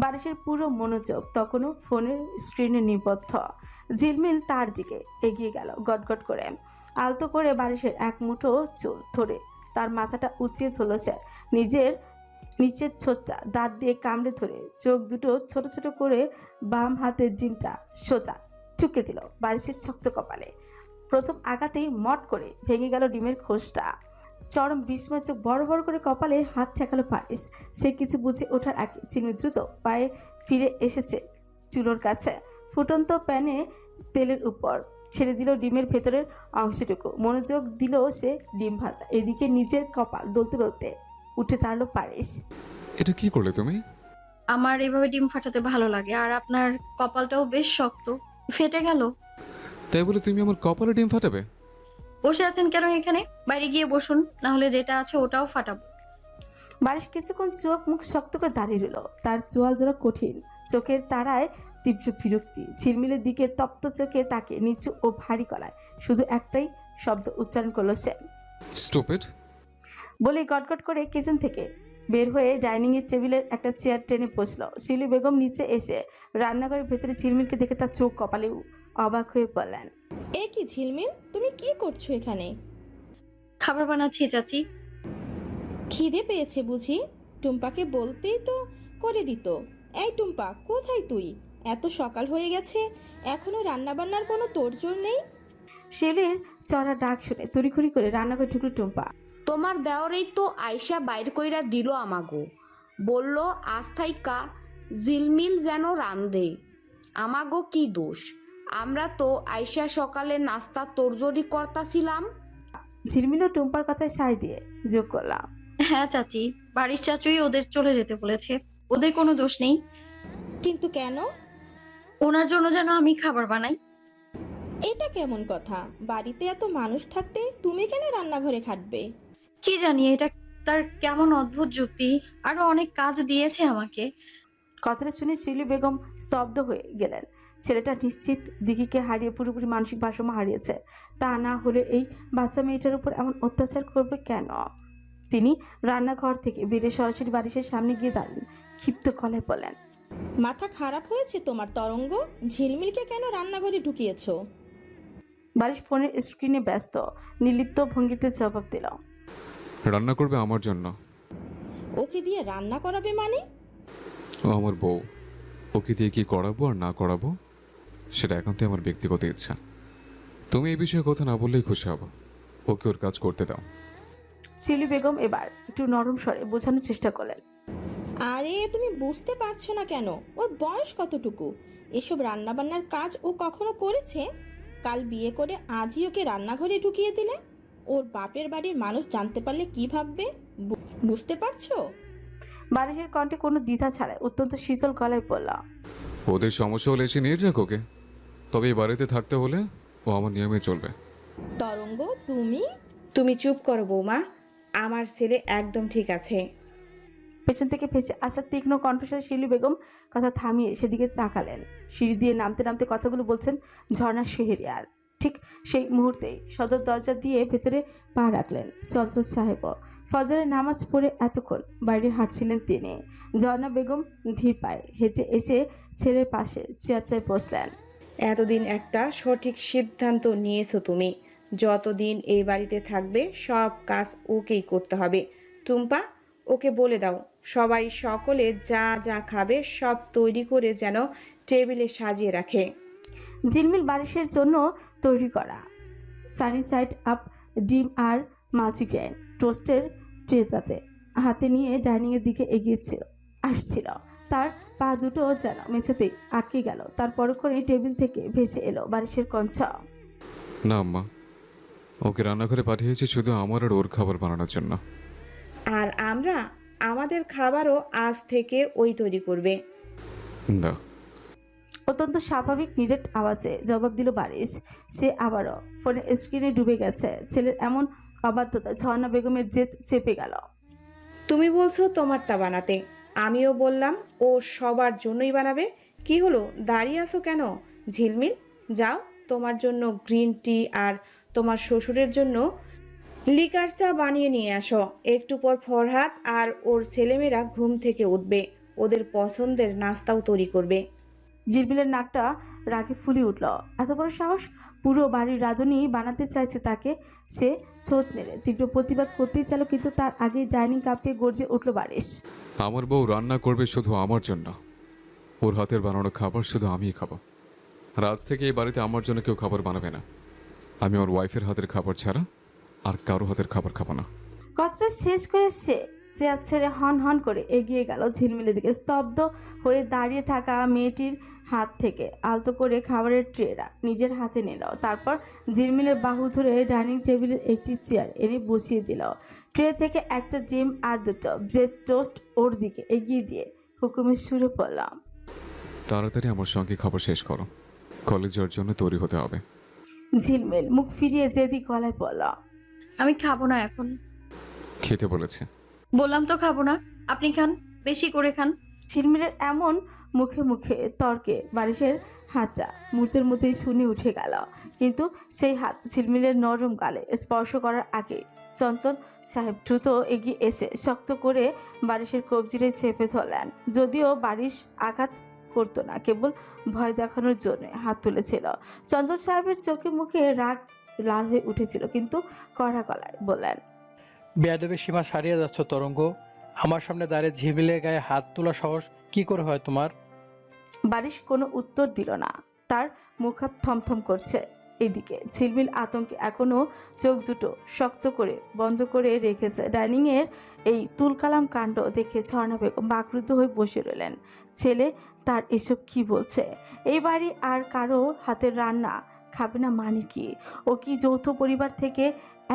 বারিশের পুরো মনোযোগ তখনও ফোনের স্ক্রিনে নিবদ্ধ। ঝিলমিল তার দিকে এগিয়ে গেল গটগট করে। আলতো করে বারিশের এক মুঠো চুল ধরে তার মাথাটা উঁচিয়ে ধরল সে। নিচের ছোটটা দাঁত দিয়ে কামড়ে ধরে চোখ দুটো ছোট ছোট করে বাম হাতের ডিমটা সোজা ঠুকে দিল বারিশের শক্ত কপালে। প্রথম আঘাতেই মট করে ভেঙে গেল ডিমের খোসটা। চরম বিস্ময় চোখ বড় বড় করে কপালে হাত ঠেকালো পারিস। সে কিছু বুঝে ওঠার আগে ঝিলমিল দ্রুত পায়ে ফিরে এসেছে চুলোর কাছে। ফুটন্ত প্যানে তেলের উপর ছেড়ে দিল ডিমের ভেতরের অংশটুকু। মনোযোগ দিল সে ডিম ভাজা। এদিকে নিজের কপাল ডলতে ডলতে উঠে দাঁড়ালো পারিস। এটা কি করলে তুমি? আমার এভাবে ডিম ফাটাতে ভালো লাগে, আর আপনার কপালটাও বেশ শক্ত, ফেটে গেল। তাই বলে তুমি আমার কপালে ডিম ফাটাবে? বসে আছেন কেন এখানে? বাইরে গিয়ে বসুন, না হলে যেটা আছে ওটাও ফাটাবো। বারিশ কিছুক্ষণ চোখ মুখ শক্ত করে দাঁড়িয়ে রইল। তার চোয়াল জোড়া কঠিন, চোখের তারায় তীব্র বিরক্তি। ঝিলমিলের দিকে তপ্ত চোখে তাকে নিচু ও ভারী গলায় শুধু একটাই শব্দ উচ্চারণ করলো সে, স্টুপিড। বলে গটগট করে কিচেন থেকে বের হয়ে ডাইনিং এর টেবিলের একটা চেয়ার টেনে বসলো। শিলু বেগম নিচে এসে রান্নাঘরের ভেতরে ঝিলমিলকে দেখে তার চোখ কপালে অবাক হয়ে বললেন, এ কি ঝিলমিল, তুমি কি করছো এখানে? খাবার বানাচ্ছি চাচি। খিদে পেয়েছে বুঝি? টুম্পাকে বলতেই তো করে দিত। এই টুম্পা, কোথায় তুই? এত সকাল হয়ে গেছে, এখনো রান্নাবান্নার কোনো তোড়জোড় নেই? শিলুর চড়া ডাক শুনে তড়িঘড়ি করে রান্নাঘরে ঢুকলো টুম্পা। তোমার দেওরেই তো আয়সা বাইর কইরা দিল আমাগো, বলল আজ থাইকা ঝিলমিল যেন রান্দে। আমাগো কি দোষ? আমরা তো আয়সা সকালে নাস্তা তোরজোরি করতাছিলাম। ঝিলমিলও টুম্পার কথায় সায় দিয়ে যোগ করলাম, হ্যাঁ চাচি, বাড়ির চাচুই ওদের চলে যেতে বলেছে, ওদের কোনো দোষ নেই। কিন্তু কেন? ওনার জন্য যেন আমি খাবার বানাই। এটা কেমন কথা? বাড়িতে এত মানুষ থাকতে তুমি কেন রান্নাঘরে খাটবে? কি জানি এটা তার কেমন অদ্ভুত যুক্তি। আরো অনেক কাজ দিয়েছে আমাকে। কথাটা শুনে শিলু বেগম স্তব্ধ হয়ে গেলেন। ছেলেটা নিশ্চিত দিঘিকে হারিয়ে পুরোপুরি মানসিক ভারসাম্য হারিয়েছে। তা না হলে এই বাচ্চা মেয়েটার উপর এমন অত্যাচার করবে কেন? তিনি রান্নাঘর থেকে বেরিয়ে সরাসরি বারিশের সামনে গিয়ে দাঁড়ালেন। ক্ষিপ্ত গলায় বলেন, মাথা খারাপ হয়েছে তোমার তরঙ্গ? ঝিলমিলকে কেন রান্নাঘরে ঢুকিয়েছো? বারিশ ফোনের স্ক্রিনে ব্যস্ত নির্লিপ্ত ভঙ্গিতে জবাব দিল, রান্না করবে আমার জন্য। ওকে দিয়ে রান্না করাবে মানে? ও আমার বউ, ওকে দিয়ে কি করাবো আর না করাবো সেটা একান্তই আমার ব্যক্তিগত ইচ্ছা। তুমি এই বিষয়ে কথা না বললেই খুশি হব। ওকে ওর কাজ করতে দাও। শিলু বেগম এবার একটু নরম স্বরে বোঝানোর চেষ্টা করলেন, আরে তুমি বুঝতে পারছো না কেন? ওর বয়স কতটুকু? এসব রান্নাবান্নার কাজ ও কখনো করেছে? কাল বিয়ে করে আজই ওকে রান্নাঘরে ঢুকিয়ে দিলে ওর বাপের বাড়ির মানুষ জানতে পারলে কি ভাববে? বুঝতে পারছো? বারিশের কণ্ঠে কোনো দ্বিধা ছাড়াই অত্যন্ত শীতল গলায় বলল, ওদের সমস্যা হলে এসে নিয়ে যাক ওকে, তবে এই বাড়িতে থাকতে হলে ও আমার নিয়মে চলবে। তরঙ্গ, তুমি চুপ করো বৌমা, আমার ছেলে একদম ঠিক আছে। পেছন থেকে ভেসে আসা তীক্ষ্ণ কণ্ঠস্বরে শিলু বেগম কথা থামিয়ে সেদিকে তাকালেন। সিঁড়ি দিয়ে নামতে নামতে কথাগুলো বলছেন ঝর্ণা শেহরিয়ার। ঠিক সেই মুহূর্তেই সদর দরজা দিয়ে ভেতরে পা রাখলেন চঞ্চল সাহেবও। ফজরের নামাজ পড়ে এতক্ষণ বাইরে হাঁটছিলেন তিনি। ঝর্ণা বেগম ধীর পায়ে হেঁটে এসে ছেলের পাশে চেয়ারটায় বসলেন। এতদিন একটা সঠিক সিদ্ধান্ত নিয়েছো তুমি। যতদিন এই বাড়িতে থাকবে সব কাজ ওকেই করতে হবে। টুম্পা, ওকে বলে দাও সবাই সকলে যা যা খাবে সব তৈরি করে যেন টেবিলে সাজিয়ে রাখে। ঝিলমিল বারিশের জন্য তৈরি করা সানি সাইড আপ ডিম আর মাল্টিগ্রেন টোস্টের ট্রেটাতে হাতে নিয়ে ডাইনিংয়ের দিকে এগিয়েছিল আসছিল। তার পা দুটো যেন মেঝেতেই আটকে গেল। তার পরক্ষণে টেবিল থেকে ভেসে এলো বারিশের কঞ্চ। না আম্মা, ওকে রান্নাঘরে পাঠিয়েছি শুধু আমার আর ওর খাবার বানানোর জন্য। আর আমরা আমাদের খাবারও আজ থেকে ওই তৈরি করবে। না। অত্যন্ত স্বাভাবিক নিরেট আওয়াজে জবাব দিল বারিশ। সে আবারও ফোনের স্ক্রিনে ডুবে গেছে। ছেলের এমন অবাধ্যতা ঝর্ণা বেগমের জেদ চেপে গেল। তুমি বলছো তোমারটা বানাতে, আমিও বললাম ও সবার জন্যই বানাবে। কি হলো, দাঁড়িয়ে আছো কেন? ঝিলমিল, যাও তোমার জন্য গ্রিন টি আর তোমার শ্বশুরের জন্য লিকার চা বানিয়ে নিয়ে আসো। একটু পর ফরহাদ আর ওর ছেলেমেয়েরা ঘুম থেকে উঠবে, ওদের পছন্দের নাস্তাও তৈরি করবে। ঝিলমিলের নাকটা রাগে ফুলে উঠল। এত বড় সাহস! পুরো বাড়ির রাঁধুনি বানাতে চাইছে তাকে। সে ছোট নেড়ে তীব্র প্রতিবাদ করতেই চাইল, কিন্তু তার আগেই ডাইনিং কাঁপিয়ে গর্জে উঠল বারিশ। আমার বউ রান্না করবে শুধু আমার জন্য। ওর হাতের বানানো খাবার শুধু আমিই খাবো। রাত থেকে এই বাড়িতে আমার জন্য কেউ খাবার বানাবে না। আমি ওর ওয়াইফের হাতের খাবার ছাড়া আর কারো হাতের খাবার খাবো না। কথাটা শেষ করে সে চেয়ার ছেড়ে হন হন করে এগিয়ে গেল ঝিলমিলের দিকে। স্তব্ধ হয়ে দাঁড়িয়ে থাকা মেয়েটির হাত থেকে আলতো করে খাবারের ট্রেটা নিজের হাতে নিল। তারপর ঝিলমিলের বাহু ধরে ডাইনিং টেবিলের একটি চেয়ার এনে বসিয়ে দিল। ট্রে থেকে একটা ডিম আর দুটো ব্রেড টোস্ট ওর দিকে এগিয়ে দিয়ে হুকুমের সুরে পড়লাম, তাড়াতাড়ি আমার সঙ্গে খাবার শেষ করো, কলেজের জন্য তৈরি হতে হবে। ঝিলমিল মুখ ফিরিয়ে যেদি গলায় পড়ল, আমি খাবো না এখন। খেতে বলেছে। বললাম তো খাবো না, আপনি খান, বেশি করে খান। ঝিলমিলের এমন মুখে মুখে তর্কে বারিশের হাতটা মুহূর্তের মধ্যেই শুনে উঠে গেল। কিন্তু সেই হাত ঝিলমিলের নরম গালে স্পর্শ করার আগে চঞ্চল সাহেব দ্রুত এগিয়ে এসে শক্ত করে বারিশের কবজিরে চেপে ধরলেন। যদিও বারিশ আঘাত করতো না, কেবল ভয় দেখানোর জন্য হাত তুলেছিল। চঞ্চল সাহেবের চোখে মুখে রাগ লাল হয়ে উঠেছিল, কিন্তু কড়া গলায় বললেন, বেয়াদবি সীমা সারিয়ে যাচ্ছ তরঙ্গ। আমার সামনে দাঁড়িয়ে ঝিলমিলের গায়ে হাত তোলা সাহস কি করে হয় তোমার? বারিশ কোনো উত্তর দিল না। তার মুখ থমথম করছে। এদিকে ঝিলমিল আতঙ্কে এখনো চোখ দুটো শক্ত করে বন্ধ করে রেখেছে। ডাইনিংয়ের এই তুলকালাম কাণ্ড দেখে ঝর্ণা বেগম বাকরুদ্ধ হয়ে বসে রইলেন। ছেলে তার এসব কি বলছে? এই বাড়ি আর কারো হাতের রান্না খাবে না মানে কি? ও কি যৌথ পরিবার থেকে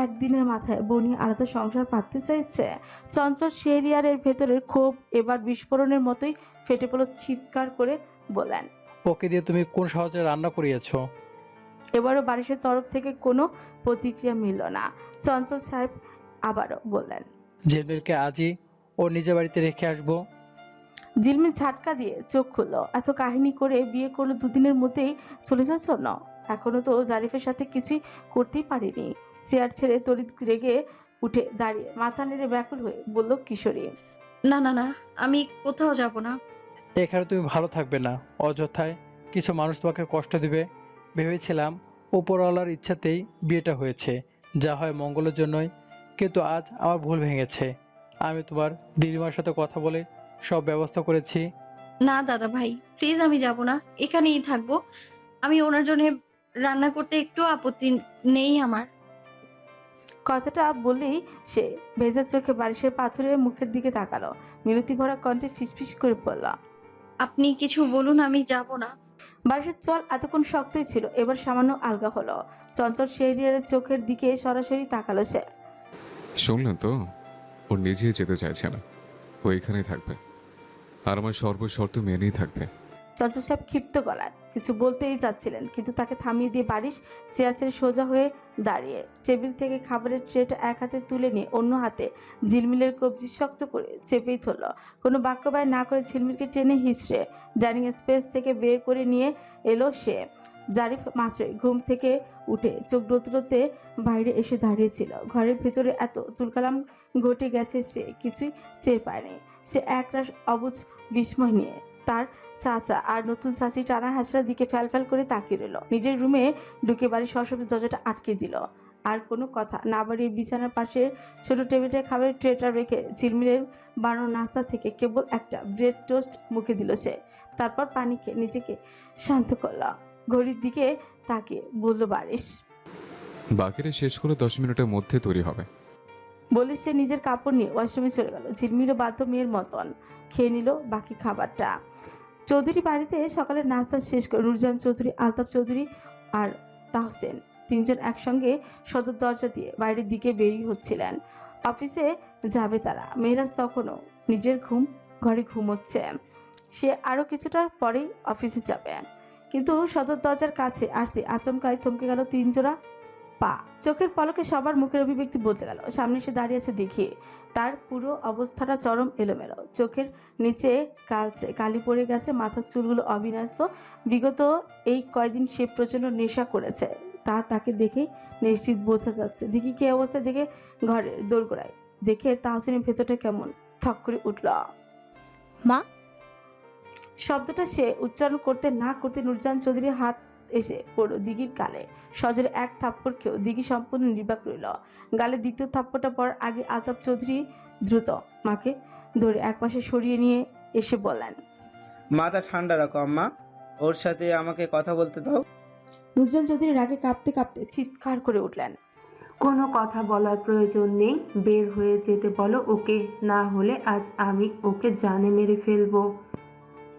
একদিনের মাথায় বনি আলাদা সংসার পাততে চাইছে? চঞ্চল শেরিয়ারের ভেতরের ক্ষোভ এবার বিস্ফোরণের মতোই ফেটে পড়ল। চিৎকার করে বলেন, ওকে দিয়ে তুমি কোন সাহায্যে রান্না করিয়েছ? এবারও বারিশের তরফ থেকে কোনো প্রতিক্রিয়া মিলল না। চঞ্চল সাহেব আবারও বললেন, ঝিলমিলকে আজই ওর নিজের বাড়িতে রেখে আসবো। ঝিলমিল ঝাটকা দিয়ে চোখ খুলল। এত কাহিনী করে বিয়ে করলো দুদিনের মধ্যেই চলে যাওয়ার জন্য? এখনো তো জারিফের সাথে কিছুই করতেই পারিনি। চেয়ার ছেড়ে তড়িৎ রেগে উঠে দাঁড়িয়ে মাথা নেড়ে ব্যাকুল হয়ে বলল কিশোরী, না না না, আমি কোথাও যাব না। এখানে তুমি ভালো থাকবে না, অযথায় কিছু মানুষ তোমাকে কষ্ট দিবে। ভেবেছিলাম উপরওয়ালার ইচ্ছাতেই বিয়েটা হয়েছে, যা হয় মঙ্গলের জন্যই, কিন্তু আজ আমার ভুল ভেঙেছে। আমি তোমার দিদিমার সাথে কথা বলে সব ব্যবস্থা করেছি। না দাদা ভাই, প্লিজ আমি যাব না, এখানেই থাকবো। আমি ওনার জন্য রান্না করতে একটু আপত্তি নেই আমার। কথাটা বললেই সে ভেজা চোখে বারিশের পাথরের মুখের দিকে তাকালো। মিনতি ভরা কণ্ঠে ফিসফিস করে পড়ল, আপনি কিছু বলুন, আমি যাব না। বারিশের চল এতক্ষণ শক্তই ছিল, এবার সামান্য আলগা হলো। চঞ্চল শেরিয়ারের চোখের দিকে সরাসরি তাকালো সে। শুনলেন তো, ও নিজেই যেতে চাইছে না, ও এখানেই থাকবে আর আমার সর্বশর্ত মেনেই থাকবে। চঞ্চল সাহেব ক্ষিপ্ত গলায় কিছু বলতেই যাচ্ছিলেন, কিন্তু তাকে থামিয়ে দিয়ে বারিশ চেয়ার ছেড়ে সোজা হয়ে দাঁড়িয়ে টেবিল থেকে খাবারের ট্রেটা এক হাতে তুলে নিয়ে অন্য হাতে ঝিলমিলের কবজি শক্ত করে চেপেই ধরল। কোনো বাক্য ব্যয় না করে ঝিলমিলকে টেনে হিঁচড়ে ডাইনিং স্পেস থেকে বের করে নিয়ে এলো সে। জারিফ মাত্র ঘুম থেকে উঠে চোখ ডোতে বাইরে এসে দাঁড়িয়েছিল। ঘরের ভেতরে এত তুলকালাম ঘটে গেছে সে কিছুই টের পায়নি। সে একরাশ অবুঝ বিস্ময় নিয়ে তার চাচা আর নতুন চাচি টানা হাঁচড়ার দিকে ফ্যাল করে তাকিয়ে রইল। নিজের রুমে ঢুকে বাড়ির সশব্দে দরজাটা আটকে দিল। আর কোনো কথা না বাড়িয়ে বিছানার পাশে ছোট টেবিলটায় খাবারের ট্রেটা রেখে ঝিলমিলের বানানো নাস্তা থেকে কেবল একটা ব্রেড টোস্ট মুখে দিল সে। তারপর পানি খেয়ে নিজেকে শান্ত করল। ঘড়ির দিকে তাকিয়ে বলল বারিশ, বাকিটা শেষ করে 10 মিনিটের মধ্যে তৈরি হবে। বলে সে নিজের কাপড় নিয়ে ওয়াশরুমে চলে গেল। ঝিলমিলও বাধ্য মেয়ের মতন খেয়ে নিল বাকি খাবারটা। চৌধুরী বাড়িতে সকালে নাস্তা শেষ করে নুরজান চৌধুরী, আলতাফ চৌধুরী আর তাহসেন তিনজন একসঙ্গে সদর দরজা দিয়ে বাইরের দিকে বেরিয়ে হচ্ছিলেন। অফিসে যাবে তারা। মেহরাজ তখনও নিজের ঘরে ঘুমোচ্ছে। সে আরও কিছুটা পরেই অফিসে যাবে। কিন্তু সদর দরজার কাছে আসতে আচমকায় থমকে গেল 3 জোড়া পা। চোখের পলকে সবার মুখের অভিব্যক্তি বদলে গেল। সামনে সে দাঁড়িয়ে আছে দেখে তার পুরো অবস্থাটা চরম এলোমেলো। চোখের নিচে কালচে কালি পড়ে গেছে, মাথার চুলগুলো অবিন্যস্ত। বিগত এই কয়দিন সে প্রচণ্ড নেশা করেছে তাকে দেখে নিশ্চিত বোঝা যাচ্ছে। দিঘি কি অবস্থা দেখে ঘরের দোরগোড়ায় দেখে তাহসিনের ভেতরটা কেমন থক করে উঠল। মা, শব্দটা সে উচ্চারণ করতে না করতে নুরজান চৌধুরীর হাত এসে পড়ল দিঘির গালে। সজোরে এক থাপ্পড় খেয়েও দিঘি সম্পূর্ণ নির্বাক রইল। গালে দ্বিতীয় থাপ্পড়টা পর আগে আলতাফ চৌধুরী দ্রুত মাকে ধরে একপাশে সরিয়ে নিয়ে এসে বললেন, মাথা ঠান্ডা রাখো আম্মা, ওর সাথে আমাকে কথা বলতে দাও। নুরজান চৌধুরী রাগে কাঁপতে কাঁপতে চিৎকার করে উঠলেন, কোনো কথা বলার প্রয়োজন নেই, বের হয়ে যেতে বলো ওকে, না হলে আজ আমি ওকে জানে মেরে ফেলবো।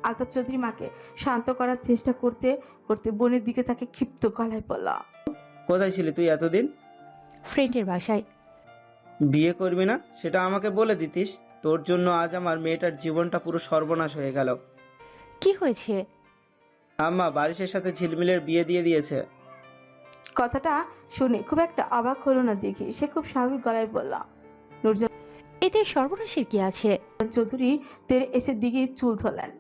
আলতাফ চৌধুরী মাকে শান্ত করার চেষ্টা করতে করতে বোনের দিকে তাকে ক্ষিপ্ত গলায় বলল, কোথায় ছিলি তুই এতদিন? ফ্রেন্ডের বাসায়। বিয়ে করবি না সেটা আমাকে বলে দিতিস। তোর জন্য আজ আমার মেয়েটার জীবনটা পুরো সর্বনাশ হয়ে গেল। কি হয়েছে? আম্মা বারিশের সাথে ঝিলমিলের বিয়ে দিয়ে দিয়েছে। কথাটা শুনে খুব একটা অবাক হলো না দেখি সে খুব স্বাভাবিক গলায় বলল, নুরজান এতে সর্বনাশের কি আছে? চৌধুরী তেরে এসে দিকে চুল ধরলেন,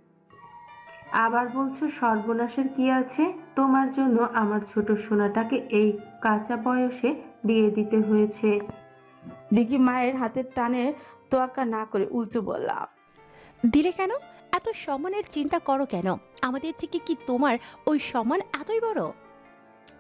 আবার বলছো সর্বনাশের কি আছে? তোমার জন্য আমার ছোট সোনাটাকে এই কাঁচা বয়সে বিয়ে দিতে হয়েছে। দিঘি মায়ের হাতের টানে তোয়াক্কা না করে উল্টো বলল, দিলে কেন? এত সম্মানের চিন্তা করো কেন? আমাদের থেকে কি তোমার ওই সম্মান এতই বড়?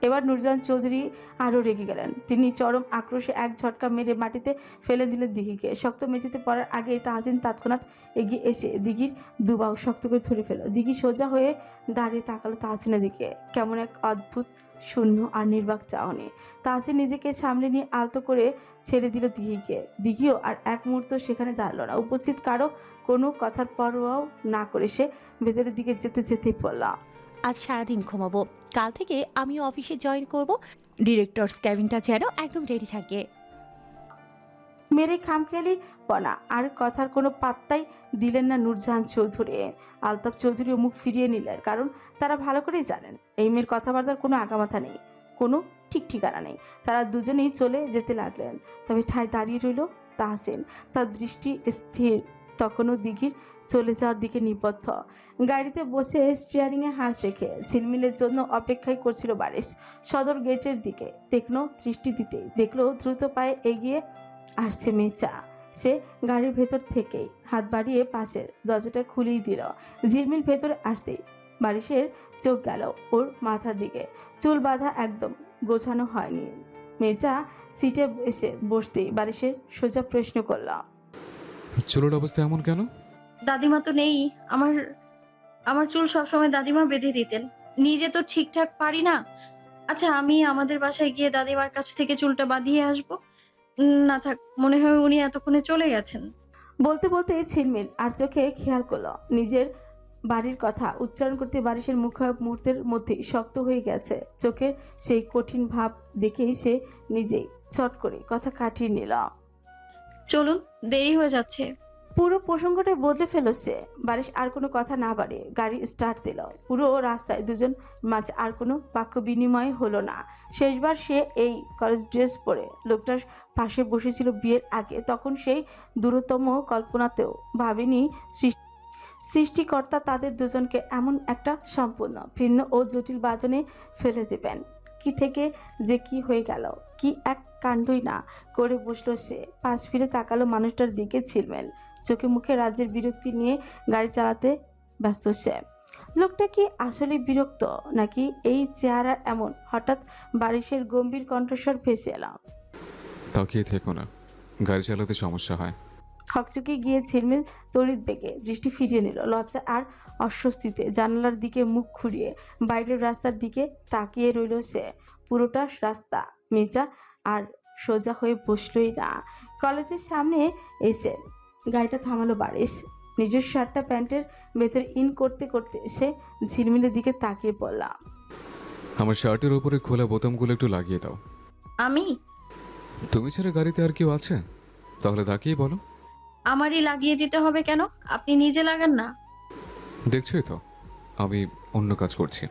এবার নুরজান চৌধুরী আরও রেগে গেলেন। তিনি চরম আক্রোশে এক ঝটকা মেরে মাটিতে ফেলে দিলেন দিঘিকে। শক্ত মেঝেতে পড়ার আগেই তাহসিন তৎক্ষণাৎ এগিয়ে এসে দিঘির দুবাহু শক্ত করে ধরে ফেল। দিঘি সোজা হয়ে দাঁড়িয়ে তাকালো তাহসিনের দিকে, কেমন এক অদ্ভুত শূন্য আর নির্বাক চাহনি। তাহসিন নিজেকে সামলে নিয়ে আলতো করে ছেড়ে দিল দিঘিকে। দিঘিও আর এক মুহূর্ত সেখানে দাঁড়ালো না। উপস্থিত কারো কোনো কথার পরোয়াও না করে সে ভেতরের দিকে যেতেই পড়ল, আজ সারাদিন ঘুমাবো, কাল থেকে আমিও অফিসে জয়েন করব। ডিরেক্টরস ক্যাবিনটা যেন একদম রেডি থাকে। মেরে খামখেয়ালি পনা আর কথার কোনো পাত্তাই দিলেন না নুরজাহান চৌধুরী। আলতাফ চৌধুরীও মুখ ফিরিয়ে নিলেন, কারণ তারা ভালো করেই জানেন এই মেয়ের কথাবার্তার কোনো আগামাথা নেই, কোনো ঠিক ঠিকানা নেই। তারা দুজনেই চলে যেতে লাগলেন। তবে ঠায় দাঁড়িয়ে রইল তাহসিন, তার দৃষ্টি স্থির তখনও দিঘির চলে যাওয়ার দিকে নিবদ্ধ। গাড়িতে বসে স্টিয়ারিংয়ে হাত রেখে ঝিলমিলের জন্য অপেক্ষাই করছিল বারিশ। সদর গেটের দিকে তীক্ষ্ণ দৃষ্টি দিতেই দেখলো দ্রুত পায়ে এগিয়ে আসছে মেচা। সে গাড়ির ভেতর থেকেই হাত বাড়িয়ে পাশের দরজাটা খুলেই দিল। ঝিলমিল ভেতরে আসতেই বারিশের চোখ গেল ওর মাথার দিকে। চুল বাঁধা একদম গোছানো হয়নি। মেচা সিটে এসে বসতেই বারিশের সোজা প্রশ্ন করল, চুলের অবস্থা এমন কেন? দাদিমা তো নেই। আমার চুল সবসময় দাদিমা বেঁধে দিতেন, নিজে তো ঠিকঠাক পারি না। আচ্ছা, আমি আমাদের বাসায় গিয়ে দাদিমার কাছ থেকে চুলটা বাঁধিয়ে আসবো। না থাক, মনে হয় উনি এতক্ষণে চলে গেছেন। বলতে বলতে ঝিলমিল আর চোখে খেয়াল করলো নিজের বাড়ির কথা উচ্চারণ করতে বারিশের মুহূর্তের মধ্যেই শক্ত হয়ে গেছে। চোখের সেই কঠিন ভাব দেখেই সে নিজেই ছট করে কথা কাটিয়ে নিল, চলুন, দেরি হয়ে যাচ্ছে। পুরো প্রসঙ্গটা বদলে ফেল সে। বারিশ আর কোনো কথা না বাড়িয়ে গাড়ি স্টার্ট দিল। পুরো রাস্তায় দুজন মাঝে আর কোনো বাক্য বিনিময় হলো না। শেষবার সে এই কলেজ ড্রেস পরে লোকটার পাশে বসেছিল বিয়ের আগে, তখন সেই দূরতম কল্পনাতেও ভাবেনি সৃষ্টিকর্তা তাদের দুজনকে এমন একটা সম্পূর্ণ ভিন্ন ও জটিল বাঁধনে ফেলে দেবেন? কি থেকে যে কি হয়ে গেল, কি এক কাণ্ডই না করে বসলো সে। পাশ ফিরে তাকালো মানুষটার দিকে। ঝিলমিল চোখে মুখে রাজ্যের বিরক্তি নিয়ে গাড়ি চালাতে ব্যস্ত সে। লোকটা কি আসলে বিরক্ত, নাকি এই চেহারা এমন? হঠাৎ বারিশের গম্ভীর কণ্ঠস্বর ভেসে এলাম। তাকিয়ে থেকো না, গাড়ি চালাতে সমস্যা হয়। হকচকে গিয়ে ঝিলমিল তড়িৎ বেগে দৃষ্টি ফিরিয়ে নিল। লজ্জা আর অস্বস্তিতে জানালার দিকে মুখ ঘুরিয়ে বাইরের রাস্তার দিকে তাকিয়ে রইল সে। পুরোটা রাস্তা মেজা আর সোজা হয়ে বসলই না। কলেজের সামনে এসে গাড়িটা থামালো বারিশ। নিজের শার্টটা প্যান্টের ভেতর ইন করতে করতে সে ঝিলমিলের দিকে তাকিয়ে পড়লাম। আমার শার্টের উপরে খোলা বোতামগুলো একটু লাগিয়ে দাও। আমি? তুমি ছাড়া গাড়িতে আর কেউ আছে? তাহলে তাকিয়ে বলো। আমারই লাগিয়ে দিতে হবে কেন? আপনি নিজে লাগান না। দেখছোই তো আমি অন্য কাজ করছি।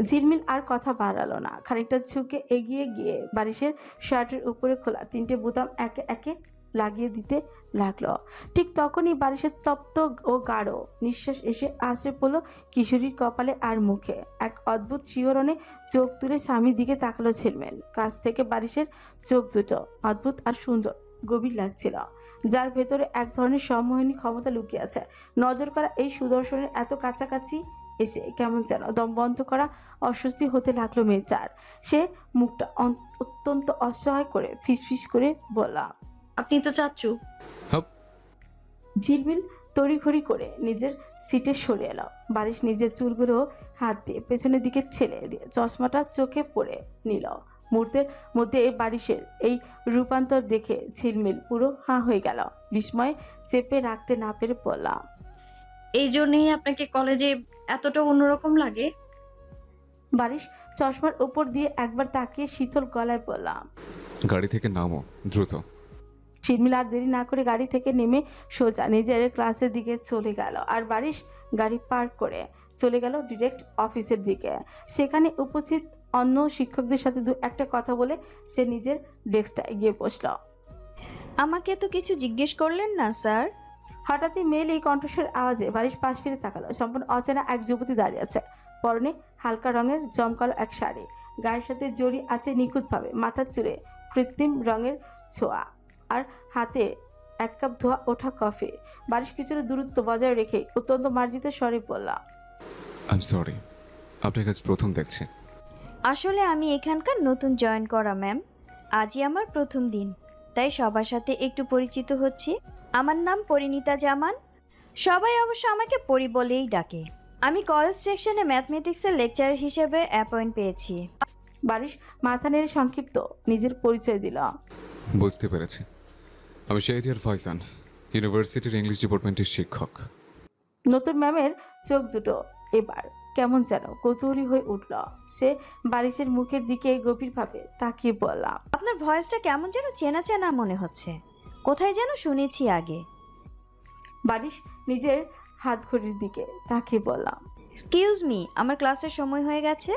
ঝিলমিল আর কথা বাড়ালো না। খানিকটা ঝুঁকে এগিয়ে গিয়ে বারিশের শার্টের উপরে খোলা 3টে বোতাম একে একে লাগিয়ে দিতে লাগলো। ঠিক তখনই বারিশের তপ্ত ও গাঢ় নিঃশ্বাস এসে আছড়ে পড়ল কিশোরীর কপালে আর মুখে। এক অদ্ভুত শিহরণে চোখ তুলে স্বামীর দিকে তাকালো ঝিলমিল। কাছ থেকে বারিশের চোখ দুটো অদ্ভুত আর সুন্দর, গভীর লাগছিল, যার ভেতরে এক ধরনের সম্মোহনী ক্ষমতা লুকিয়ে আছে। নজর করা এই সুদর্শনের এত কাছাকাছি এসে কেমন যেন দম বন্ধ করা অস্বস্তি হতে লাগলো মেয়েটার। সে মুখটা অত্যন্ত অসহায় করে ফিসফিস করে বললাম, আপনি তো চাচ্চু। ঝিলমিল তড়িঘড়ি করে নিজের সিটে সরে এলো। বারিশ নিজের চুলগুলো হাত দিয়ে পেছনের দিকে ঠেলে দিয়ে চশমাটা চোখে পড়ে নিল। মুহূর্তের মধ্যে বারিশের এই রূপান্তর দেখে ঝিলমিল পুরো হাঁ হয়ে গেল। বিস্ময়ে চেপে রাখতে না পেরে বললাম, এই জন্যই আপনাকে কলেজে এতটা অন্যরকম লাগে? বারিশ চশমার উপর দিয়ে একবার তাকিয়ে শীতল গলায় বললাম, গাড়ি থেকে নামো দ্রুত। ঝিলমিল আর দেরি না করে গাড়ি থেকে নেমে সোজা নিজের ক্লাসের দিকে চলে গেল। আর বারিশ গাড়ি পার্ক করে চলে গেল ডিরেক্ট অফিসের দিকে। সেখানে উপস্থিত অন্য শিক্ষকদের সাথে দু একটা কথা বলে সে নিজের ডেস্কটায় গিয়ে বসল। আমাকে তো কিছু জিজ্ঞেস করলেন না স্যার? হঠাৎই মেল এই কণ্ঠস্বর আওয়াজে বারিশ পাশ ফিরে তাকালো। সম্পূর্ণ অচেনা এক যুবতী দাঁড়িয়ে আছে। পরনে হালকা রঙের জমকালো এক শাড়ি, গায়ের সাথে জড়ি আছে নিখুঁতভাবে। মাথার চুলে কৃত্রিম রঙের ছোঁয়া, আর হাতে এক কাপ ধোয়া ওঠা কফি। বারিশ কিছুটা দূরত্ব বজায় রেখে অত্যন্ত মার্জিত স্বরে বললাম, আই এম সরি, আপনার কাছে প্রথম দেখছি। আসলে আমি এখানকার নতুন জয়েন করা ম্যাম। আজই আমার প্রথম দিন, তাই সবার সাথে একটু পরিচিত হচ্ছি। আমার নাম পরিণীতা জামান, সবাই অবশ্য আমাকে পরি বলেই ডাকে। আমি কলেজ সেকশনে ম্যাথমেটিক্সের লেকচারার হিসেবে অ্যাপয়েন্ট পেয়েছি। বারিশ মাথা নেড়ে সংক্ষিপ্ত নিজের পরিচয় দিল। বুঝতে পেরেছি, আমি শেহরিয়ার ফয়সান, ইউনিভার্সিটির ইংলিশ ডিপার্টমেন্টের শিক্ষক। নতুন ম্যামের চোখ দুটো এবার কেমন যেন কৌতূহলী হয়ে উঠল। সে বারিশের মুখের দিকে গভীরভাবে তাকিয়ে বললাম, আপনার ভয়েসটা কেমন যেন চেনা চেনা মনে হচ্ছে, কোথায় যেন শুনেছি আগে। বারিশ নিজের হাত ঘড়ির দিকে তাকিয়ে বললাম, এক্সকিউজ মি, আমার ক্লাসের সময় হয়ে গেছে,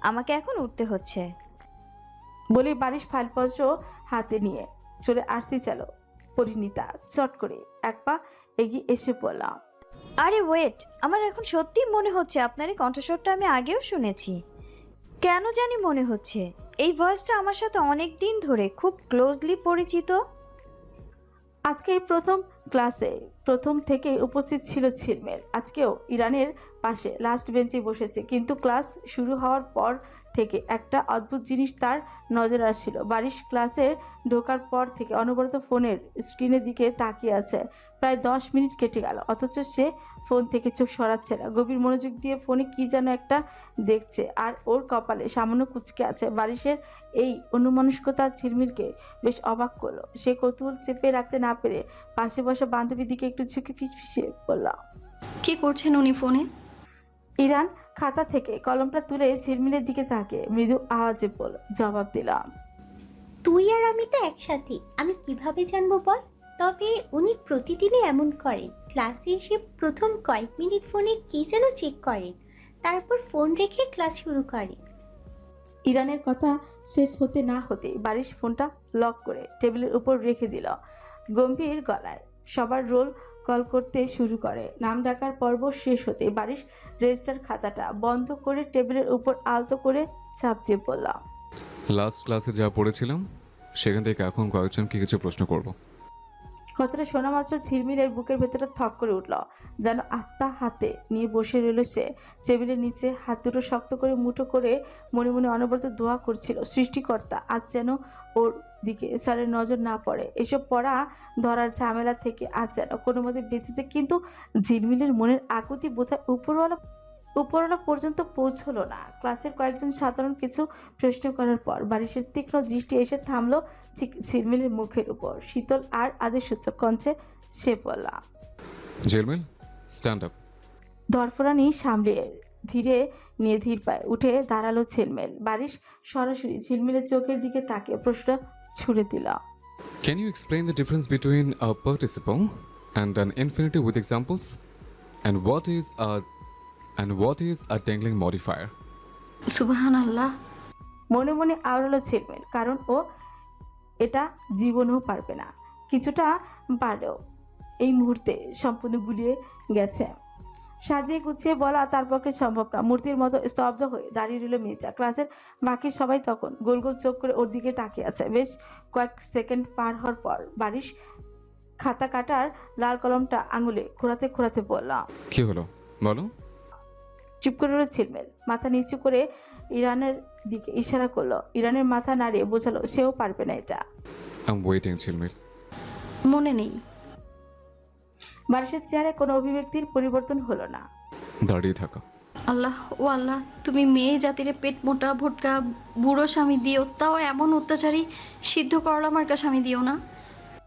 আমাকে এখন উঠতে হচ্ছে। বলে বারিশ ফাইলপত্র হাতে নিয়ে চলে আসতে চাল। পরিণীতা চট করে এক পা এগিয়ে এসে বললাম, আরে ওয়েট, আমার এখন সত্যি মনে হচ্ছে আপনার এই কণ্ঠস্বরটা আমি আগেও শুনেছি। কেন জানি মনে হচ্ছে এই ভয়েসটা আমার সাথে অনেক দিন ধরে খুব ক্লোজলি পরিচিত। আজকে এই প্রথম ক্লাসে প্রথম থেকে উপস্থিত ছিল ঝিলমিল। আজকেও ইরানের পাশে লাস্ট বেঞ্চে বসেছে, কিন্তু ক্লাস শুরু হওয়ার পর থেকে একটা অদ্ভুত জিনিস তার নজরে আসছিল। বারিশ ক্লাসে ঢোকার পর থেকে অনবরত ফোনের স্ক্রিনের দিকে তাকিয়ে আছে। প্রায় 10 মিনিট কেটে গেল, অথচ সে ফোন থেকে চোখ সরাচ্ছে না। গভীর মনোযোগ দিয়ে ফোনে কি যেন একটা দেখছে, আর ওর কপালে সামান্য কুচকে আছে। বারিশের এই অন্যমনস্কতা ঝিলমিলকে বেশ অবাক করলো। সে কৌতূহল চেপে রাখতে না পেরে পাশে বসা বান্ধবীর দিকে একটু ঝুঁকে ফিসফিসিয়ে বলল, কি করছেন উনি ফোনে? ইরান খাতা থেকে কলমটা তুলে ঝিলমিলের দিকে তাকিয়ে মৃদু আওয়াজে জবাব দিলাম, তুই আর আমি তো একসাথে, আমি কিভাবে জানবো বল? তবে উনি প্রতিদিনই এমন করেন, ক্লাসে এসে প্রথম কয়েক মিনিট ফোনে কি যেন চেক করেন, তারপর ফোন রেখে ক্লাস শুরু করেন। ইরানের কথা শেষ হতে না হতে বারিশ ফোনটা লক করে টেবিলের উপর রেখে দিল। গম্ভীর গলায়, সবার রোল কল করতে শুরু করে। নাম ডাকার পর্ব শেষ হতে বারিশ রেজিস্টার খাতাটা বন্ধ করে টেবিলের উপর আলতো করে চাপ দিয়ে বলল, লাস্ট ক্লাসে যা পড়েছিলাম সেখান থেকে এখন কয়েকজনকে কিছু প্রশ্ন করব। কথাটা শোনা মাত্র ঝিলমিলের বুকের ভেতরে থক করে উঠল। যেন আত্মা হাতে নিয়ে বসে রইল সে। টেবিলের নিচে হাত দুটো শক্ত করে মুঠো করে মনে মনে অনবরত দোয়া করছিল, সৃষ্টিকর্তা আজ যেন ওর দিকে স্যারের নজর না পড়ে, এসব পড়া ধরার ঝামেলা থেকে আজ যেন কোনো মতে বেঁচেছে। কিন্তু ঝিলমিলের মনের আকুতি বোধহয় উপরওয়ালা পর্যন্ত পৌঁছলো না। ক্লাসের কয়েকজন সাধারণ কিছু প্রশ্ন করার পর বারিশের তীক্ষ্ণ দৃষ্টি এসে থামলো ঠিক ঝিলমিলের মুখের উপর। শীতল আর আদেশসূচক কণ্ঠে সে বলল, ঝিলমিল, স্ট্যান্ড আপ। দরফরানি সামলে ধীরে নিয়ে ধীর পায়ে উঠে দাঁড়ালো ঝিলমিল। বারিশ সরাসরি ঝিলমিলের চোখের দিকে তাকিয়ে প্রশ্ন ছুড়ে দিল, Can you explain the difference between a participle and an infinitive with examples? And what is a dangling modifier? সুবহানাল্লাহ। মনে মনে আওড়ালো ঝিলমিল, কারণ ও এটা জীবনেও পারবে না। কিছুটা পারলেও এই মুহূর্তে সম্পূর্ণ গুলিয়ে গেছে। সাজিয়ে গুছিয়ে বলা তার পক্ষে সম্ভব না। মূর্তির মতো স্তব্ধ হয়ে দাঁড়িয়ে রইল মির্জা। ক্লাসের বাকি সবাই তখন গোল গোল চোখ করে ওর দিকে তাকিয়ে আছে। বেশ কয়েক সেকেন্ড পার হওয়ার পর বারিশ খাতা কাটার লাল কলমটা আঙুলে ঘোরাতে ঘোরাতে বলল, কি হলো বলো। চুপ করে রইল ঝিলমিল। মাথা নিচু করে ইরানের দিকে ইশারা করলো। ইরানের মাথা নাড়িয়ে বোঝালো সেও পারবে না এটা। I'm waiting, ঝিলমিল। মনে নেই। বারিশের চেহারে কোনো অভিব্যক্তির পরিবর্তন হলো না। দাঁড়িয়ে থাকো। আল্লাহ ও আল্লাহ, তুমি মেয়ে জাতিরে পেট মোটা ভোটকা বুড়ো স্বামী দিও, তাও এমন অত্যাচারী সিদ্ধ করলা মার্কা স্বামী দিও না।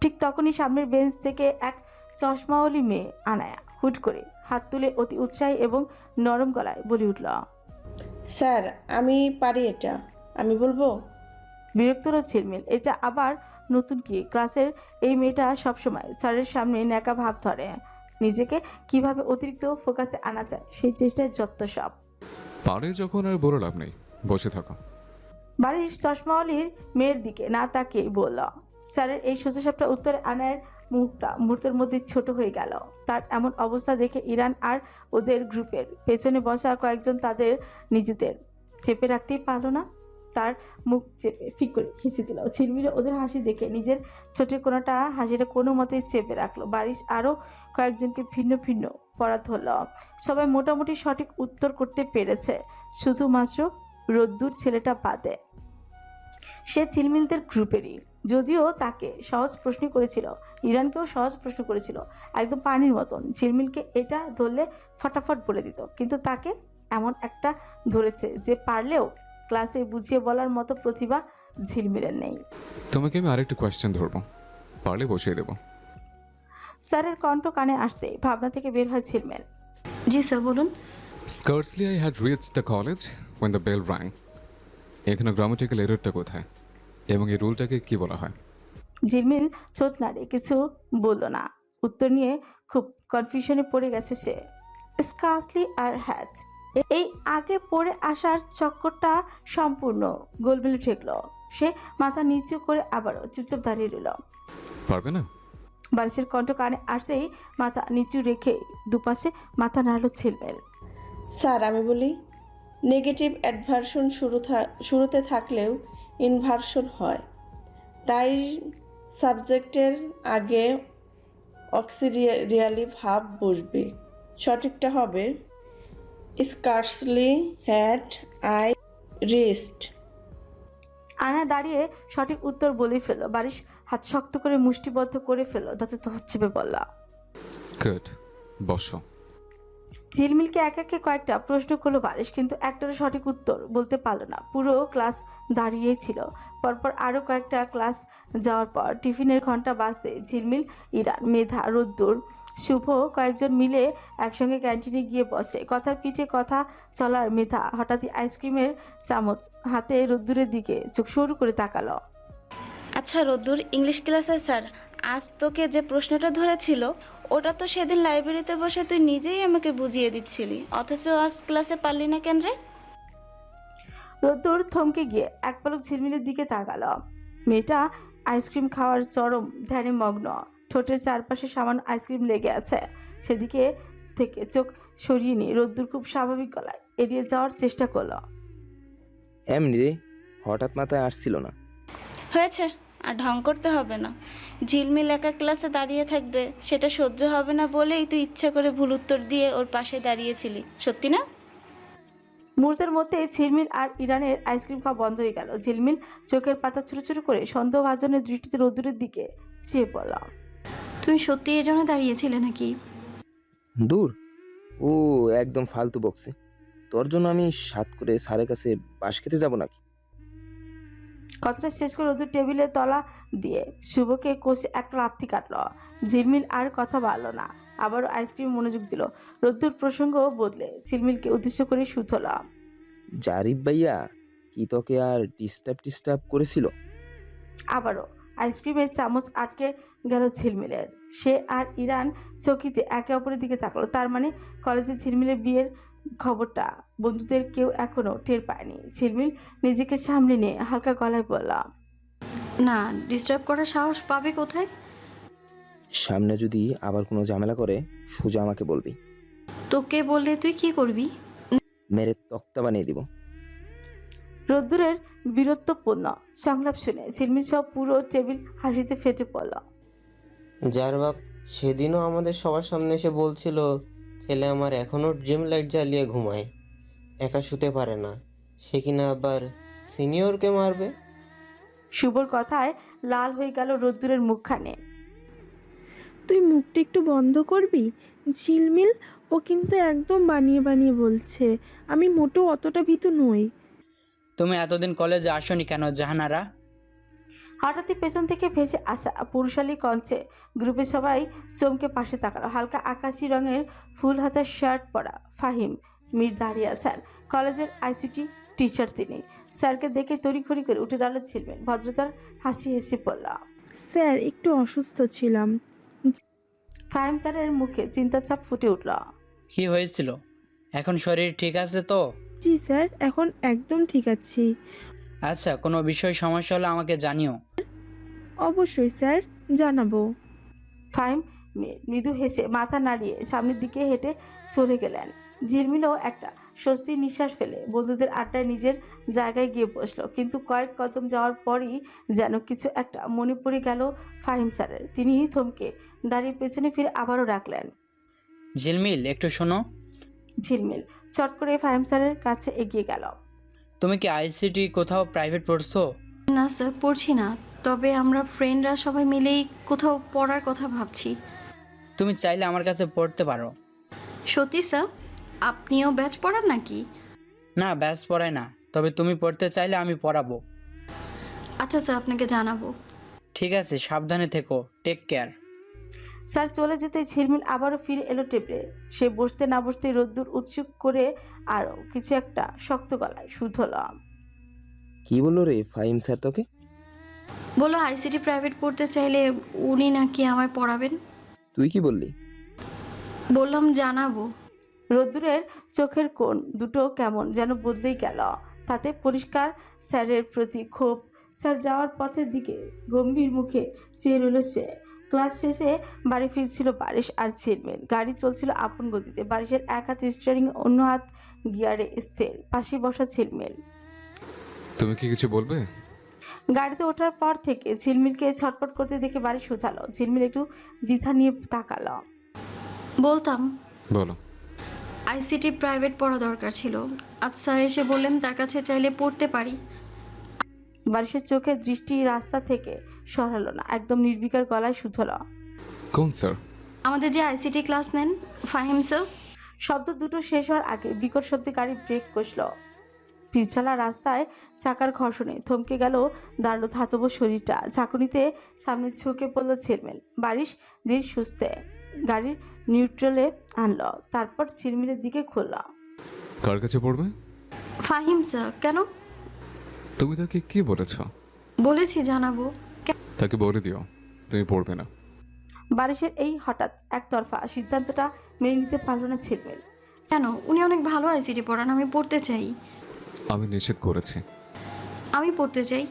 ঠিক তখনই সামনের বেঞ্চ থেকে এক চশমাওয়ালি মেয়ে আনায়া হুট করে হাত তুলে অতি উৎসাহী এবং নরম গলায় বলে উঠল, স্যার আমি পারি এটা, আমি বলবো। বিরক্ত হলো ঝিলমিল। এটা আবার নতুন কি? ক্লাসের এই মেয়েটা সবসময় স্যারের সামনে ন্যাকা ভাব ধরে। নিজেকে কিভাবে অতিরিক্ত ফোকাসে আনা যায় সেই চেষ্টায় যত সব। পারে যখন আর বড় লাভ নেই, বসে থাকো। বারিশ চশমাওয়ালির মেয়ের দিকে না তাকিয়ে বলল। স্যারের এই সোজাসাপটা উত্তরে আনায়ের মুখটা মুহূর্তের মধ্যে ছোট হয়ে গেল। তার এমন অবস্থা দেখে ইরান আর ওদের গ্রুপের পেছনে বসা কয়েকজন তাদের নিজেদের চেপে রাখতেই পারলো না। তার মুখ চেপে ফিক করে হেসে দিল। ঝিলমিলে ওদের হাসি দেখে নিজের ছোটের কোনোটা হাসিটা কোনো মতেই চেপে রাখলো। বারিশ আরও কয়েকজনকে ভিন্ন ভিন্ন পড়া ধরল। সবাই মোটামুটি সঠিক উত্তর করতে পেরেছে, শুধুমাত্র রোদ্দুর ছেলেটা বাদে। সে ঝিলমিলদের গ্রুপেরই, যদিও তাকে সহজ প্রশ্ন করেছিল। ইরানকেও সহজ প্রশ্ন করেছিল, একদম পানির মতন। ঝিলমিলকে এটা ধরলে ফটাফট বলে দিত, কিন্তু তাকে এমন একটা ধরেছে যে পারলেও ক্লাসে বুঝিয়ে বলার মতো প্রতিভা ঝিলমিলের নেই। তোমাকে আমি আরেকটা কোয়েশ্চেন ধরবো, পারলে বসিয়ে দেবো। স্যারের কণ্ঠ কানে আসতে ভাবনা থেকে বের হয় ঝিলমিল। জি স্যার, বলুন। Scarcely I had reached the college when the bell rang. এখানে গ্রামাটিক্যাল এররটা কোথায় এবং এই রুলটাকে কি বলা হয়? ঝিলমিল ছোট নাড়ে কিছু বলল না। উত্তর নিয়ে খুব কনফিউশনে পড়ে গেছে সে। স্কার্সলি আর হ্যাড, এই আগে পড়ে আসার চক্করটা সম্পূর্ণ গোলমেলে ঠেকলো। সে মাথা নিচু করে আবারও চুপচাপ দাঁড়িয়ে রইল। পারবে না? বারিশের কণ্ঠ কানে আসতেই মাথা নিচু রেখে দুপাশে মাথা নাড়ল ঝিলমিল। স্যার আমি বলি, নেগেটিভ অ্যাডভার্সন শুরুতে থাকলেও ইনভার্সন হয়, তাই সাবজেক্টের আগে অক্সিলিয়ারি ভাব বসবে। সঠিকটা হবে স্কার্সলি হ্যাড আই রিস্ট। আনা দাঁড়িয়ে সঠিক উত্তর বলেই ফেলল। বারিশ হাত শক্ত করে মুষ্টিবদ্ধ করে ফেলল, তাতে চেপে বলল, গুড, বসো। ঝিলমিলকে এক একে কয়েকটা প্রশ্ন করলো বারিশ, কিন্তু একটারও সঠিক উত্তর বলতে পারলো না। পুরো ক্লাস দাঁড়িয়েই ছিল। পরপর আরও কয়েকটা ক্লাস যাওয়ার পর টিফিনের ঘন্টা বাজতে ঝিলমিল, ইরান, মেধা, রোদ্দুর, শুভ কয়েকজন মিলে একসঙ্গে ক্যান্টিনে গিয়ে বসে। কথার পিছে কথা চলার মেধা হঠাৎই আইসক্রিমের চামচ হাতে রোদ্দুরের দিকে চোখ সরু করে তাকালো। আচ্ছা রোদ্দুর, ইংলিশ ক্লাসে স্যার আজ তোকে যে প্রশ্নটা ধরেছিল ওটা তো সেদিন লাইব্রেরিতে বসে তুই নিজেই আমাকে বুঝিয়ে দিচ্ছিলি, অথচ আজ ক্লাসে পারলি না কেন রে? রোদ্দুর থমকে গিয়ে এক পলক ঝিলমিলের দিকে তাকালো। মেয়েটা আইসক্রিম খাওয়ার চরম ধ্যানে মগ্ন। ঠোঁটের চারপাশে সামান্য আইসক্রিম লেগে আছে। সেদিকে থেকে চোখ সরিয়ে নিয়ে রোদ্দুর খুব স্বাভাবিক গলায় এড়িয়ে যাওয়ার চেষ্টা করলো। এমনি রে, হঠাৎ মাথায় আসছিল না। হয়েছে, আর ঢং করতে হবে না। ঝিলমিল একা ক্লাসে দাঁড়িয়ে থাকবে সেটা সহ্য হবে না বলেই তুই ইচ্ছা করে ভুল উত্তর দিয়ে ওর পাশে দাঁড়িয়েছিলি, সত্যি না? মুহূর্তের মধ্যে ঝিলমিল আর ইরানের আইসক্রিম খাওয়া বন্ধ হয়ে গেল। ঝিলমিল চোখের পাতা ছোট ছোট করে সন্দেহভাজনের দৃষ্টিতে রোদ্দুরের দিকে চেয়ে পড়ল। তুমি সত্যি এই জন্য দাঁড়িয়েছিলে নাকি? দূর, ও একদম ফালতু বকছে। তোর জন্য আমি সাত করে স্যারের কাছে বাস খেতে যাব নাকি? কথাটা শেষ করে রোদ্দুর টেবিলের তলা দিয়ে শুভকে কষে একটা লাথি কাটলো। ঝিলমিল আর কথা বাড়ল না, আবারও আইসক্রিম মনোযোগ দিল। রোদ্দুর প্রসঙ্গ বদলে ঝিলমিলকে উদ্দেশ্য করে সুথল। জারিফ ভাইয়া কি তোকে আর ডিস্টার্ব করেছিল? আবারও আইসক্রিমের চামচ আটকে গেল ঝিলমিলের। সে আর ইরান চকিতে একে অপরের দিকে তাকালো। তার মানে কলেজে ঝিলমিলের বিয়ের খবরটা বন্ধুদের কেউ এখনো টের পায়নি। ঝিলমিল নিজেকে সামলে নিয়ে হালকা গলায় বলল, না, ডিস্টার্ব করার সাহস পাবে কোথায়? সামনে যদি আবার কোনো ঝামেলা করে সোজা আমাকে বলবি। তোকে বললে তুই কি করবি? মেরে তক্তা বানিয়ে দিব। রোদ্দুরের বীরত্বপূর্ণ সংলাপ শুনে ঝিলমিল সব পুরো টেবিল হাসিতে ফেটে পড়ল। যার বাপ সেদিনও আমাদের সবার সামনে এসে বলছিল ছেলে আমার এখনো ড্রিম লাইট জ্বালিয়ে ঘুমায়, একা শুতে পারে না, সে কিনা আবার সিনিয়রকে মারবে। শুভর কথায় লাল হয়ে গেল রোদ্দুরের মুখখানে। তুই মুখটা একটু বন্ধ করবি? ঝিলমিল, ও কিন্তু একদম বানিয়ে বানিয়ে বলছে। আমি মোটেও অতটা ভীতু নই। তুমি এতদিন কলেজে আসোনি কেন জাহানারা? হঠাৎই পেছন থেকে ভেসে আসা পুরুষালী কঞ্চে গ্রুপের সবাই চমকে পাশে তাকালো। হালকা আকাশি রঙের ফুল হাতা শার্ট পরা ফাহিম মীর দাঁড়িয়ে আছেন। কলেজের আইসিটি টিচার তিনি। স্যারকে দেখে তড়িঘড়ি করে উঠে দাঁড়ালো ঝিলমিল। ভদ্রতার হাসি হেসে পড়ল, স্যার একটু অসুস্থ ছিলাম। ফাহিম স্যারের মুখে চিন্তার ছাপ ফুটে উঠল। কি হয়েছিল? এখন শরীর ঠিক আছে তো? জি স্যার, এখন একদম ঠিক আছি। আচ্ছা, কোনো বিষয় সমস্যা হলে আমাকে জানিও। অবশ্যই স্যার, জানাবো। ফাহিম মৃদু হেসে মাথা নাড়িয়ে সামনের দিকে হেঁটে চলে গেলেন। ঝিলমিলও একটা স্বস্তির নিঃশ্বাস ফেলে বন্ধুদের আড্ডায় নিজের জায়গায় গিয়ে বসলো। কিন্তু কয়েক কদম যাওয়ার পরই যেন কিছু একটা মনে পড়ে গেল ফাহিম স্যারের। তিনি থমকে দাঁড়িয়ে পেছনে ফিরে আবারও ডাকলেন, ঝিলমিল একটু শোনো। ঝিলমিল চট করে ফাহিম স্যারের কাছে এগিয়ে গেল। তুমি কি আইসিটি কোথাও প্রাইভেট পড়ছো? না স্যার, পড়ছি না, তবে আমরা ফ্রেন্ডরা সবাই মিলেই কোথাও পড়ার কথা ভাবছি। তুমি চাইলে আমার কাছে পড়তে পারো। সত্যি স্যার? আপনিও ব্যাচ পড়ান নাকি? না, ব্যাস পড়াই না, তবে তুমি পড়তে চাইলে আমি পড়াবো। আচ্ছা স্যার, আপনাকে জানাবো। ঠিক আছে, সাবধানে থেকো, টেক কেয়ার। স্যার চলে যেতে ঝিলমিল আবারও ফিরে এলো টেবিলে। সে বসতে না বসতে রোদ্দুর উৎসুক করে আরও কিছু একটা শক্ত গলায় শুধল। কি বললো রে ফাহিম স্যার তোকে? বলো আইসিটি প্রাইভেট পড়তে চাইলে উনি নাকি আমায় পড়াবেন। তুই কি বললি? বললাম জানাবো। রোদ্দুরের চোখের কোণ দুটো কেমন যেন বদলেই গেল। তাতে পরিষ্কার স্যারের প্রতি ক্ষোভ। স্যার যাওয়ার পথের দিকে গম্ভীর মুখে চেয়ে রইল সে। ক্লাস শেষে বাড়ি ফিরছিল বারিশ আর ঝিলমিল। গাড়ি চলছিল আপন গতিতে। বারিশের এক হাত স্টিয়ারিং, অন্য হাত গিয়ারে স্থির, পাশে বসা ঝিলমিল। তুমি কি কিছু বলবে? গাড়িতে ওঠার পর থেকে ঝিলমিলকে ছটপট করতে দেখে বারিশ শুধালো। ঝিলমিল একটু দ্বিধা নিয়ে তাকালো। বলতাম, বলো। আইসিটি প্রাইভেট পড়া দরকার ছিল, আজ স্যার এসে বললেন তার কাছে চাইলে পড়তে পারি। বারিশের চোখে দৃষ্টি রাস্তা থেকে সরালো না, একদম নির্বিকার গলায় শুধল, কোন স্যার? আমাদের যে আইসিটি ক্লাস নেন, ফাহিম স্যার। শব্দ দুটো শেষ হওয়ার আগে বিকট শব্দে গাড়ি ব্রেক কষল। পিছলা রাস্তায় চাকার ঘর্ষণে থমকে গেল দাঁড়ালো ধাতব শরীরটা। ঝাঁকুনিতে সামনে ঝুঁকে পড়ল ঝিলমিল। বারিশ ধীর সুস্থে গাড়ির নিউট্রালে আনলো, তারপর ঝিলমিলের দিকে খুলল। কার কাছে পড়বে? ফাহিম স্যার। কেন? তুমি তাকে কি বলেছ? বলেছি জানাবো। তাকে বলে দিও তুমি পড়বে না। বারিশের এই হঠাৎ একতরফা সিদ্ধান্তটা মেনে নিতে পারল না ঝিলমিল। কেন? উনি অনেক ভালো আইসিটি পড়ান, আমি পড়তে চাই। আমি নিষেধ করেছি। আমি পড়তে চাই।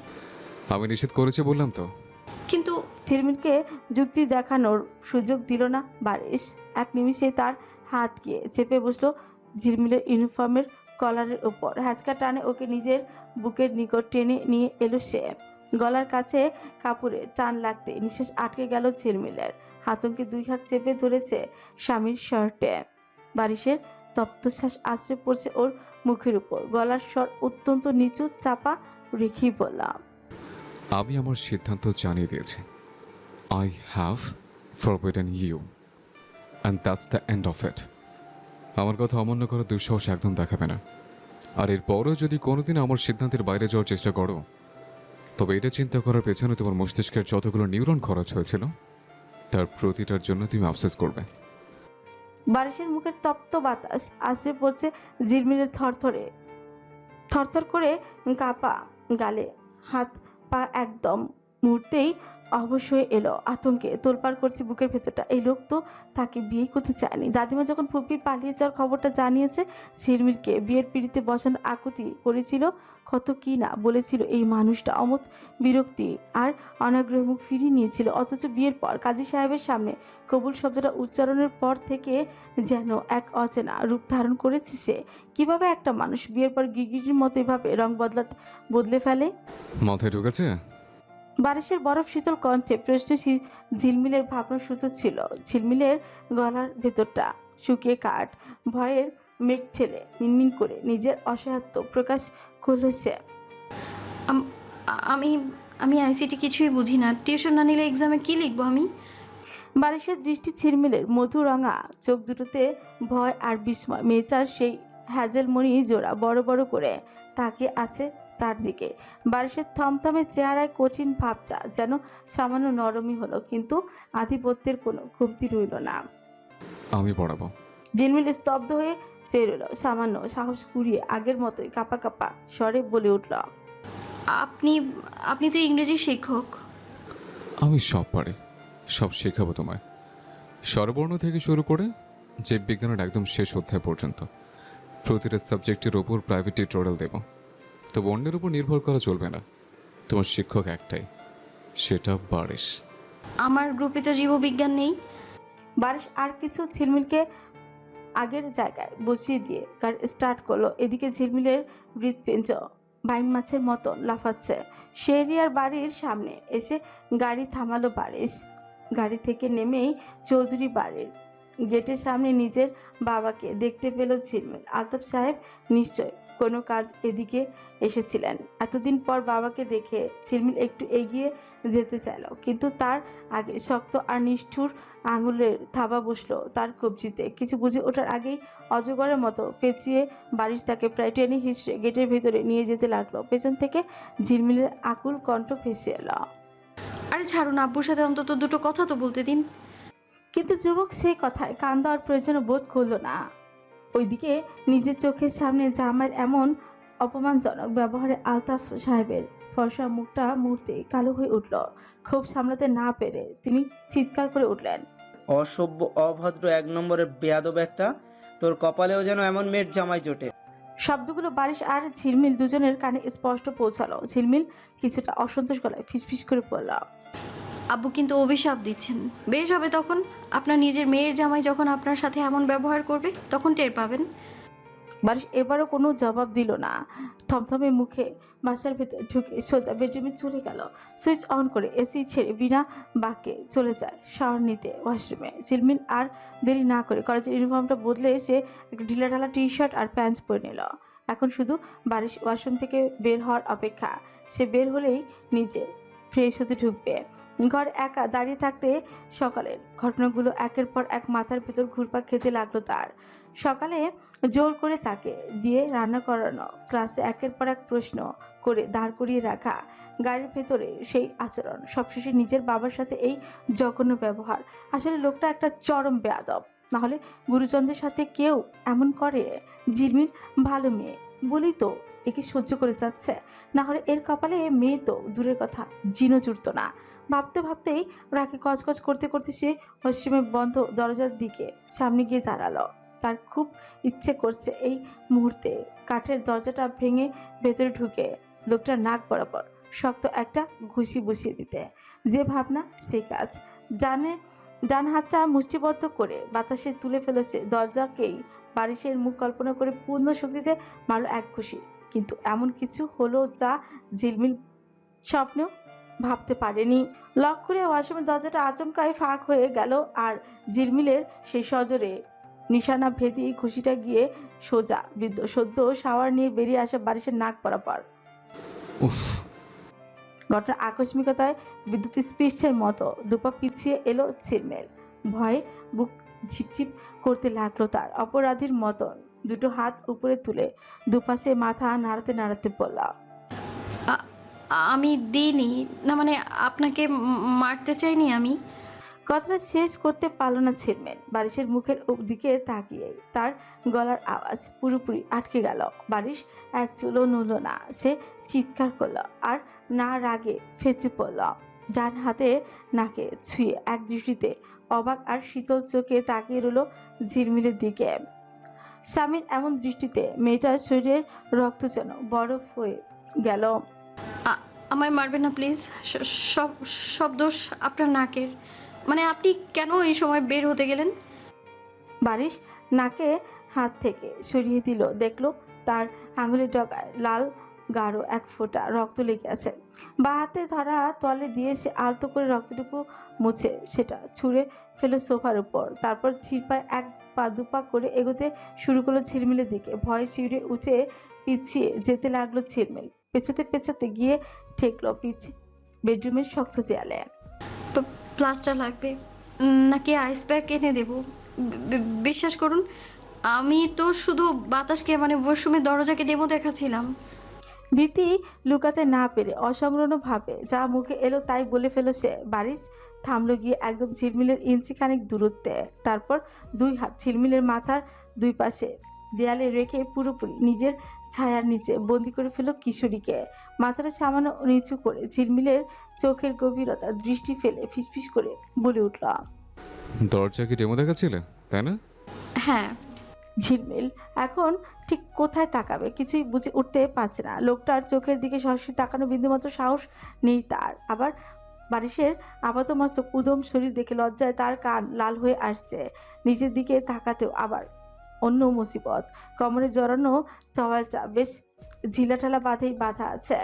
আমি নিষেধ করেছি বললাম তো। কিন্তু ঝিলমিলকে যুক্তি দেখানোর সুযোগ দিল না বারিশ। এক নিমিষে তার হাত গিয়ে চেপে বসলো ঝিলমিলের ইউনিফর্মের কলারের উপর। হ্যাচকা টানে ওকে নিজের বুকের নিকট টেনে নিয়ে এলো সে। গলার কাছে কাপড়ে টান লাগতে নিঃশ্বাস আটকে গেল ঝিলমিলের। আতঙ্কে দুই হাত চেপে ধরেছে স্বামীর শার্টে। বারিশের তপ্তশ্বাস আছড়ে পড়ছে ওর মুখের উপর। গলার স্বর অত্যন্ত নিচু চাপা রেখেই বললাম, আমি আমার সিদ্ধান্ত জানিয়ে দিয়েছি। I have forbidden you and that's the end of it. আমার কথা অমান্য করার দুঃসাহস একদম দেখাবে না। আর এরপরও যদি কোনোদিন আমার সিদ্ধান্তের বাইরে যাওয়ার চেষ্টা করো, তবে এটা চিন্তা করার পেছনে তোমার মস্তিষ্কের যতগুলো নিউরন খরচ হয়েছিল তার প্রতিটার জন্য তুমি আফসোস করবে। বারিশের মুখের তপ্ত বাতাস আছড়ে পড়ছে ঝিলমিলের থরথর করে কাঁপা গালে। হাত পা একদম মুহূর্তেই অবশ হয়ে এলো। আতঙ্কে তোলপাড় করছে বুকের ভেতরটা। এই লোক তো তাকে বিয়ে করতে চায়নি। দাদিমা যখন ফুপির পালিয়ে যাওয়ার খবরটা জানিয়েছে, ঝিলমিলকে বিয়ের পিড়িতে বসানোর আকুতি করেছিল, কত কি না বলেছিল এই মানুষটা। অমত বিরক্তি আর অনাগ্রহ মুখ ফিরিয়ে নিয়েছিল। অথচ বিয়ের পর কাজী সাহেবের সামনে কবুল শব্দটা উচ্চারণের পর থেকে যেন এক অচেনা রূপ ধারণ করেছে সে। কিভাবে একটা মানুষ বিয়ের পর গিরগিটির মতো এভাবে রং বদলে ফেলে? মাথায় ঢুকেছে? বারিশের বরফ শীতল কণ্ঠে প্রশ্ন ঝিলমিলের ভাবনা সুতো ছিল। ঝিলমিলের গলার ভেতরটা শুকিয়ে কাঠ। ভয়ের মেঘ ঠেলে মিনমিন করে নিজের অসহায়ত্ব প্রকাশ করলো সে। আমি আমি আইসিটি কিছুই বুঝি না। টিউশন না নিলে এক্সামে কি লিখবো আমি? বারিশের দৃষ্টি ঝিলমিলের মধুরঙা চোখ দুটোতে ভয় আর বিস্ময়। মেয়েটার সেই হ্যাজেলমণি জোড়া বড় বড় করে তাকিয়ে আছে তার দিকে। বারিশের থমথমে চেহারায় কঠিন ভাবটা যেন সামান্য নরমই হলো, কিন্তু আধিপত্যের কোনো কমতি রইল না। আমি পড়াবো। ঝিলমিল স্তব্ধ হয়ে চেয়ে রইল। সামান্য সাহস কুড়িয়ে আগের মতোই কাঁপা কাঁপা স্বরে বলে উঠল, আপনি তো ইংরেজি শিক্ষক। আমি সব পারি, সব শেখাবো তোমায়। স্বরবর্ণ থেকে শুরু করে জীববিজ্ঞানের একদম শেষ অধ্যায় পর্যন্ত প্রতিটা সাবজেক্টের ওপর প্রাইভেট টিউটোরিয়াল দেব। তো বর্ণের উপর নির্ভর করা চলবে না। তোমার শিক্ষক একটাই, সেটা বারিশ। আমার গ্রুপে তো জীববিজ্ঞান নেই। বারিশ আর কিছু ঝিলমিলকে আগের জায়গায় বসিয়ে দিয়ে গাড়ি স্টার্ট করলো। এদিকে ঝিলমিলের হৃৎপিণ্ড বাইন মাছের মতন লাফাচ্ছে। শেরিয়ার বাড়ির সামনে এসে গাড়ি থামালো বারিশ। গাড়ি থেকে নেমেই চৌধুরী বাড়ির গেটের সামনে নিজের বাবাকে দেখতে পেল ঝিলমিল। আলতাফ সাহেব নিশ্চয় কোনো কাজ এদিকে এসেছিলেন। এতদিন পর বাবাকে দেখে ঝিলমিল একটু এগিয়ে যেতে চাইল, কিন্তু তার আগে শক্ত আর নিষ্ঠুর আঙুলের থাবা বসলো তার কবজিতে। কিছু বুঝে ওঠার আগেই অজগরের মতো পেঁচিয়ে বারিশ তাকে প্রায় টেনে হিসড়ে গেটের ভেতরে নিয়ে যেতে লাগলো। পেছন থেকে ঝিলমিলের আকুল কণ্ঠ ভেসে এলো, আরে ছাড়ুন, আব্বুর সাথে অন্তত দুটো কথা তো বলতে দিন। কিন্তু যুবক সেই কথায় কান দেওয়ার প্রয়োজন বোধ করলো না। ওইদিকে নিজের চোখের সামনে জামাইয়ের এমন অপমানজনক ব্যবহারে আলতাফ সাহেবের ফর্সা মুখটা মুহূর্তে কালো হয়ে উঠল। ক্ষোভ সামলাতে না পেরে তিনি চিৎকার করে উঠলেন, অসভ্য, অভদ্র, এক নম্বরের বেয়াদব একটা! তোর কপালেও যেন এমন মেয়ের জামাই জোটে। শব্দগুলো বারিশ আর ঝিলমিল দুজনের কানে স্পষ্ট পৌঁছালো। ঝিলমিল কিছুটা অসন্তোষ গলায় ফিসফিস করে পড়ল, আব্বু কিন্তু অভিশাপ দিচ্ছেন। বেশ হবে তখন, আপনার নিজের মেয়ের জামাই যখন আপনার সাথে এমন ব্যবহার করবে তখন টের পাবেন। বারিশ এবারও কোনো জবাব দিল না। থমথমে মুখে বাসার ভেতর ঢুকে সোজা বেডরুমে চলে গেল। সুইচ অন করে এসি ছেড়ে বিনা বাক্যে চলে যায় শাওয়ার নিতে ওয়াশরুমে। ঝিলমিল আর দেরি না করে কলেজের ইউনিফর্মটা বদলে এসে একটা ঢিলাঢালা টি শার্ট আর প্যান্ট পরে নিল। এখন শুধু বারিশ ওয়াশরুম থেকে বের হওয়ার অপেক্ষা। সে বের হলেই নিজে ফ্রেশ হতে ঢুকবে। ঘর একা দাঁড়িয়ে থাকতে সকালের ঘটনাগুলো একের পর এক মাথার ভেতর ঘুরপাক খেতে লাগলো তার। সকালে জোর করে তাকে দিয়ে রান্না করানো, ক্লাসে একের পর এক প্রশ্ন করে দাঁড় করিয়ে রাখা, গাড়ির ভেতরে সেই আচরণ, সবশেষে নিজের বাবার সাথে এই জঘন্য ব্যবহার। আসলে লোকটা একটা চরম বেয়াদব। নাহলে গুরুজনদের সাথে কেউ এমন করে? ঝিলমিল ভালো মেয়ে বলেই তো একে সহ্য করে যাচ্ছে। নাহলে এর কপালে মেয়ে তো দূরের কথা, জিনও জুড়ত না। ভাবতে ভাবতেই রাকে কচকচ করতে করতে সে ওয়াশরুমে বন্ধ দরজার দিকে সামনে গিয়ে দাঁড়ালো। তার খুব ইচ্ছে করছে এই মুহূর্তে কাঠের দরজাটা ভেঙে ভেতরে ঢুকে লোকটার নাক বরাবর শক্ত একটা ঘুষি বসিয়ে দিতে। যে ভাবনা সেই কাজ। ডান হাতটা মুষ্টিবদ্ধ করে বাতাসে তুলে ফেলেছে দরজাকেই বারিশের মুখ কল্পনা করে পূর্ণ শক্তিতে মারল এক ঘুষি। কিন্তু এমন কিছু হলো যা ঝিলমিল স্বপ্নেও ভাবতে পারেনি। লক করে ওয়াশরুমের দরজাটা আচমকাই ফাঁক হয়ে গেল আর ঝিলমিলের সেই সজোরে নিশানা ভেদি ঘুষিটা গিয়ে সোজা বিঁধল সদ্য শাওয়ার নিয়ে বেরিয়ে আসা বারিশের নাক বরাবর। উফ! ঘটনার আকস্মিকতায় বিদ্যুৎ স্পৃষ্টের মতো দুপা পিছিয়ে এলো ঝিলমিল। ভয়ে বুক ঝিপঝিপ করতে লাগলো তার। অপরাধীর মতন দুটো হাত উপরে তুলে দুপাশে মাথা নাড়াতে নাড়াতে বলল, আমি দিইনি না, মানে আপনাকে মারতে চাইনি আমি। কথাটা শেষ করতে পারল না ঝিলমিল। বারিশের মুখের দিকে তাকিয়ে তার গলার আওয়াজ পুরোপুরি আটকে গেল। বারিশ এক চুলও নড়ল না। সে চিৎকার করলো আর না রাগে ফেটে পড়ল। ডান হাতে নাকে ছুঁয়ে এক দৃষ্টিতে অবাক আর শীতল চোখে তাকিয়ে রইল ঝিলমিলের দিকে। স্বামীর এমন দৃষ্টিতে মেয়েটার শরীরের রক্ত যেন বরফ হয়ে গেল। আমায় মারবেন না প্লিজ। সব সব দোষ আপনার নাকের। মানে আপনি কেন এই সময় বের হতে গেলেন? বারিশ নাকে হাত থেকে সরিয়ে দিল। দেখলো তার আঙুলের ডগায় লাল গাঢ় এক ফোঁটা রক্ত লেগে আছে। বা হাতে ধরা তলে দিয়ে সে আলতো করে রক্তটুকু মুছে সেটা ছুঁড়ে ফেলে সোফার উপর। তারপর ধীর পায়ে এক পা দুপা করে এগোতে শুরু করলো ঝিলমিলের দিকে। ভয়ে শিউরে উঠে পিছিয়ে যেতে লাগলো ঝিলমিল। পেছাতে পেছাতে গিয়ে ঠেকলো বেডরুমের শক্ত দেয়ালে। প্লাস্টার লাগবে নাকি আইস প্যাক এনে দেব? বিশ্বাস করুন, আমি তো শুধু বাতাসকে, মানে ওয়াশরুমের দরজাকে ডেমো দেখাচ্ছিলাম। ভীতি লুকাতে না পেরে অসংলগ্নভাবে যা মুখে এলো তাই বলে ফেলো সে। বারিশ থামলো গিয়ে একদম ঝিলমিলের ইঞ্চিখানেক দূরত্বে। তারপর দুই হাত ঝিলমিলের মাথার দুই পাশে দেয়ালে রেখে পুরোপুরি নিজের ছায়ার নিচে বন্দি করে ফেলো কিশোরীকে। মাথাটা সামান্য নিচু করে ঝিলমিলের চোখের গভীরতা দৃষ্টি ফেলে ফিসফিস করে বলে উঠল, দরজা কি ডেমো দেখাচ্ছিলে, তাই না? হ্যাঁ। ঝিলমিল এখন ঠিক কোথায় তাকাবে কিছুই বুঝে উঠতে পারছে না। লোকটার চোখের দিকে সরাসরি তাকানো বিন্দুমাত্র সাহস নেই তার। আবার বারিশের আপাতমস্তক উদম শরীর দেখে লজ্জায় তার কান লাল হয়ে আসছে। নিচের দিকে তাকাতেও আবার অন্য মুসিবত। কোমরে জড়ানো টাওয়ালটা বেশ ঝিলাঠালা বাঁধা আছে।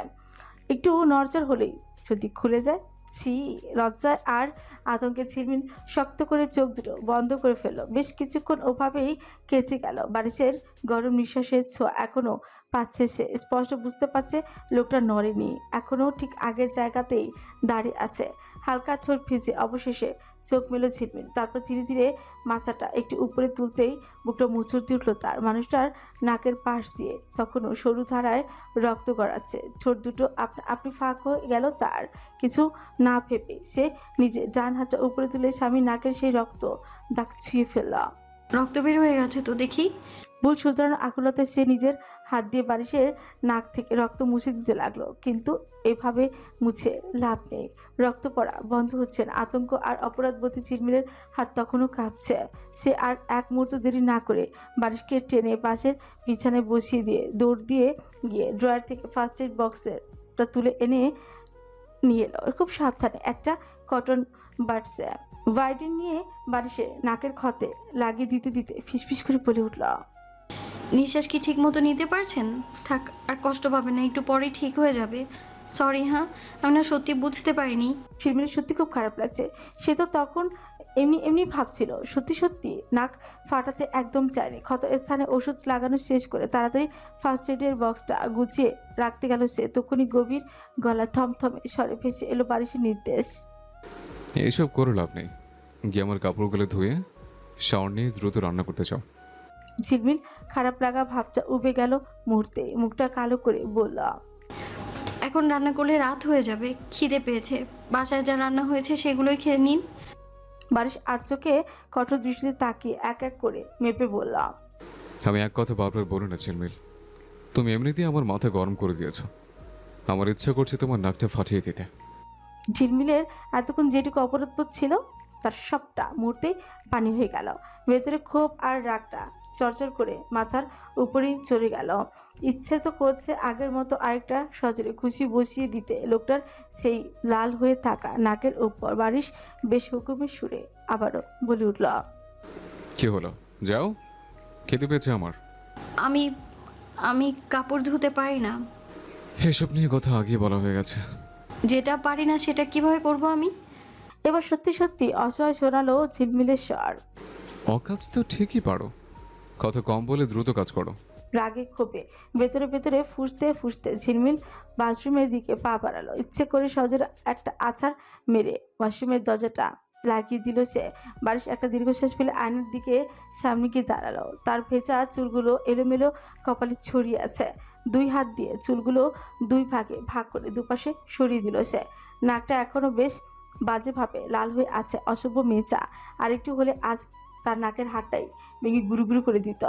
একটু নড়চড় হলেই যদি খুলে যায়। ছি! লজ্জায় আর আতঙ্কে ঝিলমিল শক্ত করে চোখ দুটো বন্ধ করে ফেললো। বেশ কিছুক্ষণ ওভাবেই কেচে গেল। বারিশের গরম নিঃশ্বাসের ছোঁয়া এখনো পাচ্ছে সে। স্পষ্ট বুঝতে পারছে লোকটা নড়েনি, এখনো ঠিক আগের জায়গাতেই দাঁড়িয়ে আছে। হালকা ঠোঁট ভিজে অবশেষে চোখ মেলো ঝিলমিল। তারপর ধীরে ধীরে মাথাটা একটু উপরে তুলতেই বুকটা মুচড়তে উঠল তার। মানুষটার নাকের পাশ দিয়ে তখনও সরু ধারায় রক্ত গড়াচ্ছে। ঠোঁট দুটো আপনি ফাঁক হয়ে গেল তার। কিছু না ভেবে সে নিজে ডান হাতটা উপরে তুলে স্বামীর নাকের সেই রক্ত দাগ ছুঁয়ে ফেলল। রক্ত বের হয়ে গেছে তো দেখি। ভুল শুধরানোর আকুলতায় সে নিজের হাত দিয়ে বারিশের নাক থেকে রক্ত মুছে দিতে লাগলো। কিন্তু এভাবে মুছে লাভ নেই, রক্ত পড়া বন্ধ হচ্ছে না। আতঙ্ক আর অপরাধবোধে ঝিলমিলের হাত তখনও কাঁপছে। সে আর এক মুহূর্ত দেরি না করে বারিশকে টেনে পাশের বিছানায় বসিয়ে দিয়ে দৌড় দিয়ে গিয়ে ড্রয়ার থেকে ফার্স্ট এড বক্সেরটা তুলে এনে নিয়ে এলো। খুব সাবধানে একটা কটন বাডসে ভাইডিন নিয়ে বারিশের নাকের ক্ষতে লাগিয়ে দিতে দিতে ফিসফিস করে বলে উঠল, নিঃশ্বাস কি ঠিক মতো নিতে পারছেন? থাক, আর কষ্ট পাবেন না, একটু পরেই ঠিক হয়ে যাবে। সরি, হ্যাঁ আমি না সত্যি বুঝতে পারিনি। ঝিলমিলের সত্যি খুব খারাপ লাগছে। সে তো তখন এমনি ভাবছিল। সত্যি সত্যি নাক ফাটাতে একদম চায়নি। ক্ষত স্থানে ওষুধ লাগানো শেষ করে তাড়াতাড়ি ফার্স্ট এডের বক্সটা গুছিয়ে রাখতে গেল সে। তখনই গভীর গলা থমথমে স্বরে ভেসে এলো বারিশের নির্দেশ, এইসব করে লাভ নেই, গিয়ে আমার কাপড়গুলো ধুয়ে শাওয়ার নিয়ে দ্রুত রান্না করতে চাও। ঝিলমিল খারাপ লাগা ভাবটা উবে গেল মুহূর্তে। মুখটা কালো করে বলল, এখন রান্না করলে রাত হয়ে যাবে, খিদে পেয়েছে। বাসায় যা রান্না হয়েছে সেগুলোই খেয়ে নিন। বারিশ আর চোখে কঠোর দৃষ্টিতে তাকিয়ে এক এক করে মেপে বলল, আমি এক কথা বারবার বলো না ঝিলমিল, তুমি এমনিতেই আমার মাথা গরম করে দিয়েছ। আমার ইচ্ছা করছে তোমার নাকটা ফাটিয়ে দিতে। ঝিলমিলের এতক্ষণ যেটুকু অপরাধবোধ ছিল তার সবটা মুহূর্তেই পানি হয়ে গেল। ভেতরে ক্ষোভ আর রাগটা চরচর করে মাথার উপরেই চলে গেল। ইচ্ছে তো করছে আগের মতো আরেকটা সজরে খুশি বসিয়ে দিতে লোকটার সেই লাল হয়ে থাকা নাকের উপর। বারিশ বেশ হুকুমের সুরে আবারও বলে উঠল, কি হলো? যাও, খেতে পেয়েছে আমার। আমি আমি কাপড় ধুতে পারি না। এসব নিয়ে কথা আগে বলা হয়ে গেছে। যেটা পারি না সেটা কিভাবে করব আমি? এবার সত্যি সত্যি অসহায় শোনালো ঝিলমিলের স্বর। অকাজ তো ঠিকই পারো, কথা কম বলে দ্রুত কাজ করো। রাগে ক্ষোভে ভেতরে ভেতরে ফুসতে ফুসতে ঝিলমিল বাথরুমের দিকে পা বাড়ালো। ইচ্ছে করে সজোরে একটা আছাড় মেরে ওয়াশরুমের দরজাটা লাগিয়ে দিল সে। বারিশ একটা দীর্ঘশ্বাস ফেলে আয়নার দিকে সামনে গিয়ে দাঁড়ালো। তার ভেজা চুলগুলো এলোমেলো কপালে ছড়িয়ে আছে। দুই হাত দিয়ে চুলগুলো দুই ভাগে ভাগ করে দুপাশে সরিয়ে দিল সে। নাকটা এখনো বেশ বাজেভাবে লাল হয়ে আছে। অসভ্য মেচা আরেকটু হলে আজ তার নাকের হাড়টাই ভেঙে গুরু গুরু করে দিত।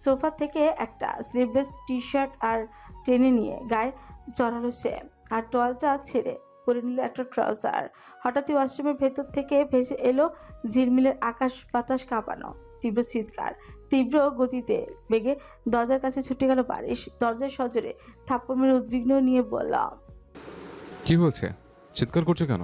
সোফা থেকে একটা স্লিভলেস টি শার্ট আর টেনে নিয়ে গায়ে চড়ালো সে, আর টোয়ালটা ছেড়ে পরে নিল একটা ট্রাউজার। হঠাৎই ওয়াশরুমের ভেতর থেকে ভেসে এলো ঝিলমিলের আকাশ বাতাস কাঁপানো তীব্র চিৎকার। তীব্র গতিতে বেগে দরজার কাছে ছুটে গেল বারিশ। দরজায় সজোরে থাপ্পড় মেরে উদ্বিগ্ন নিয়ে বলল, কি হয়েছে? চিৎকার করছো কেন?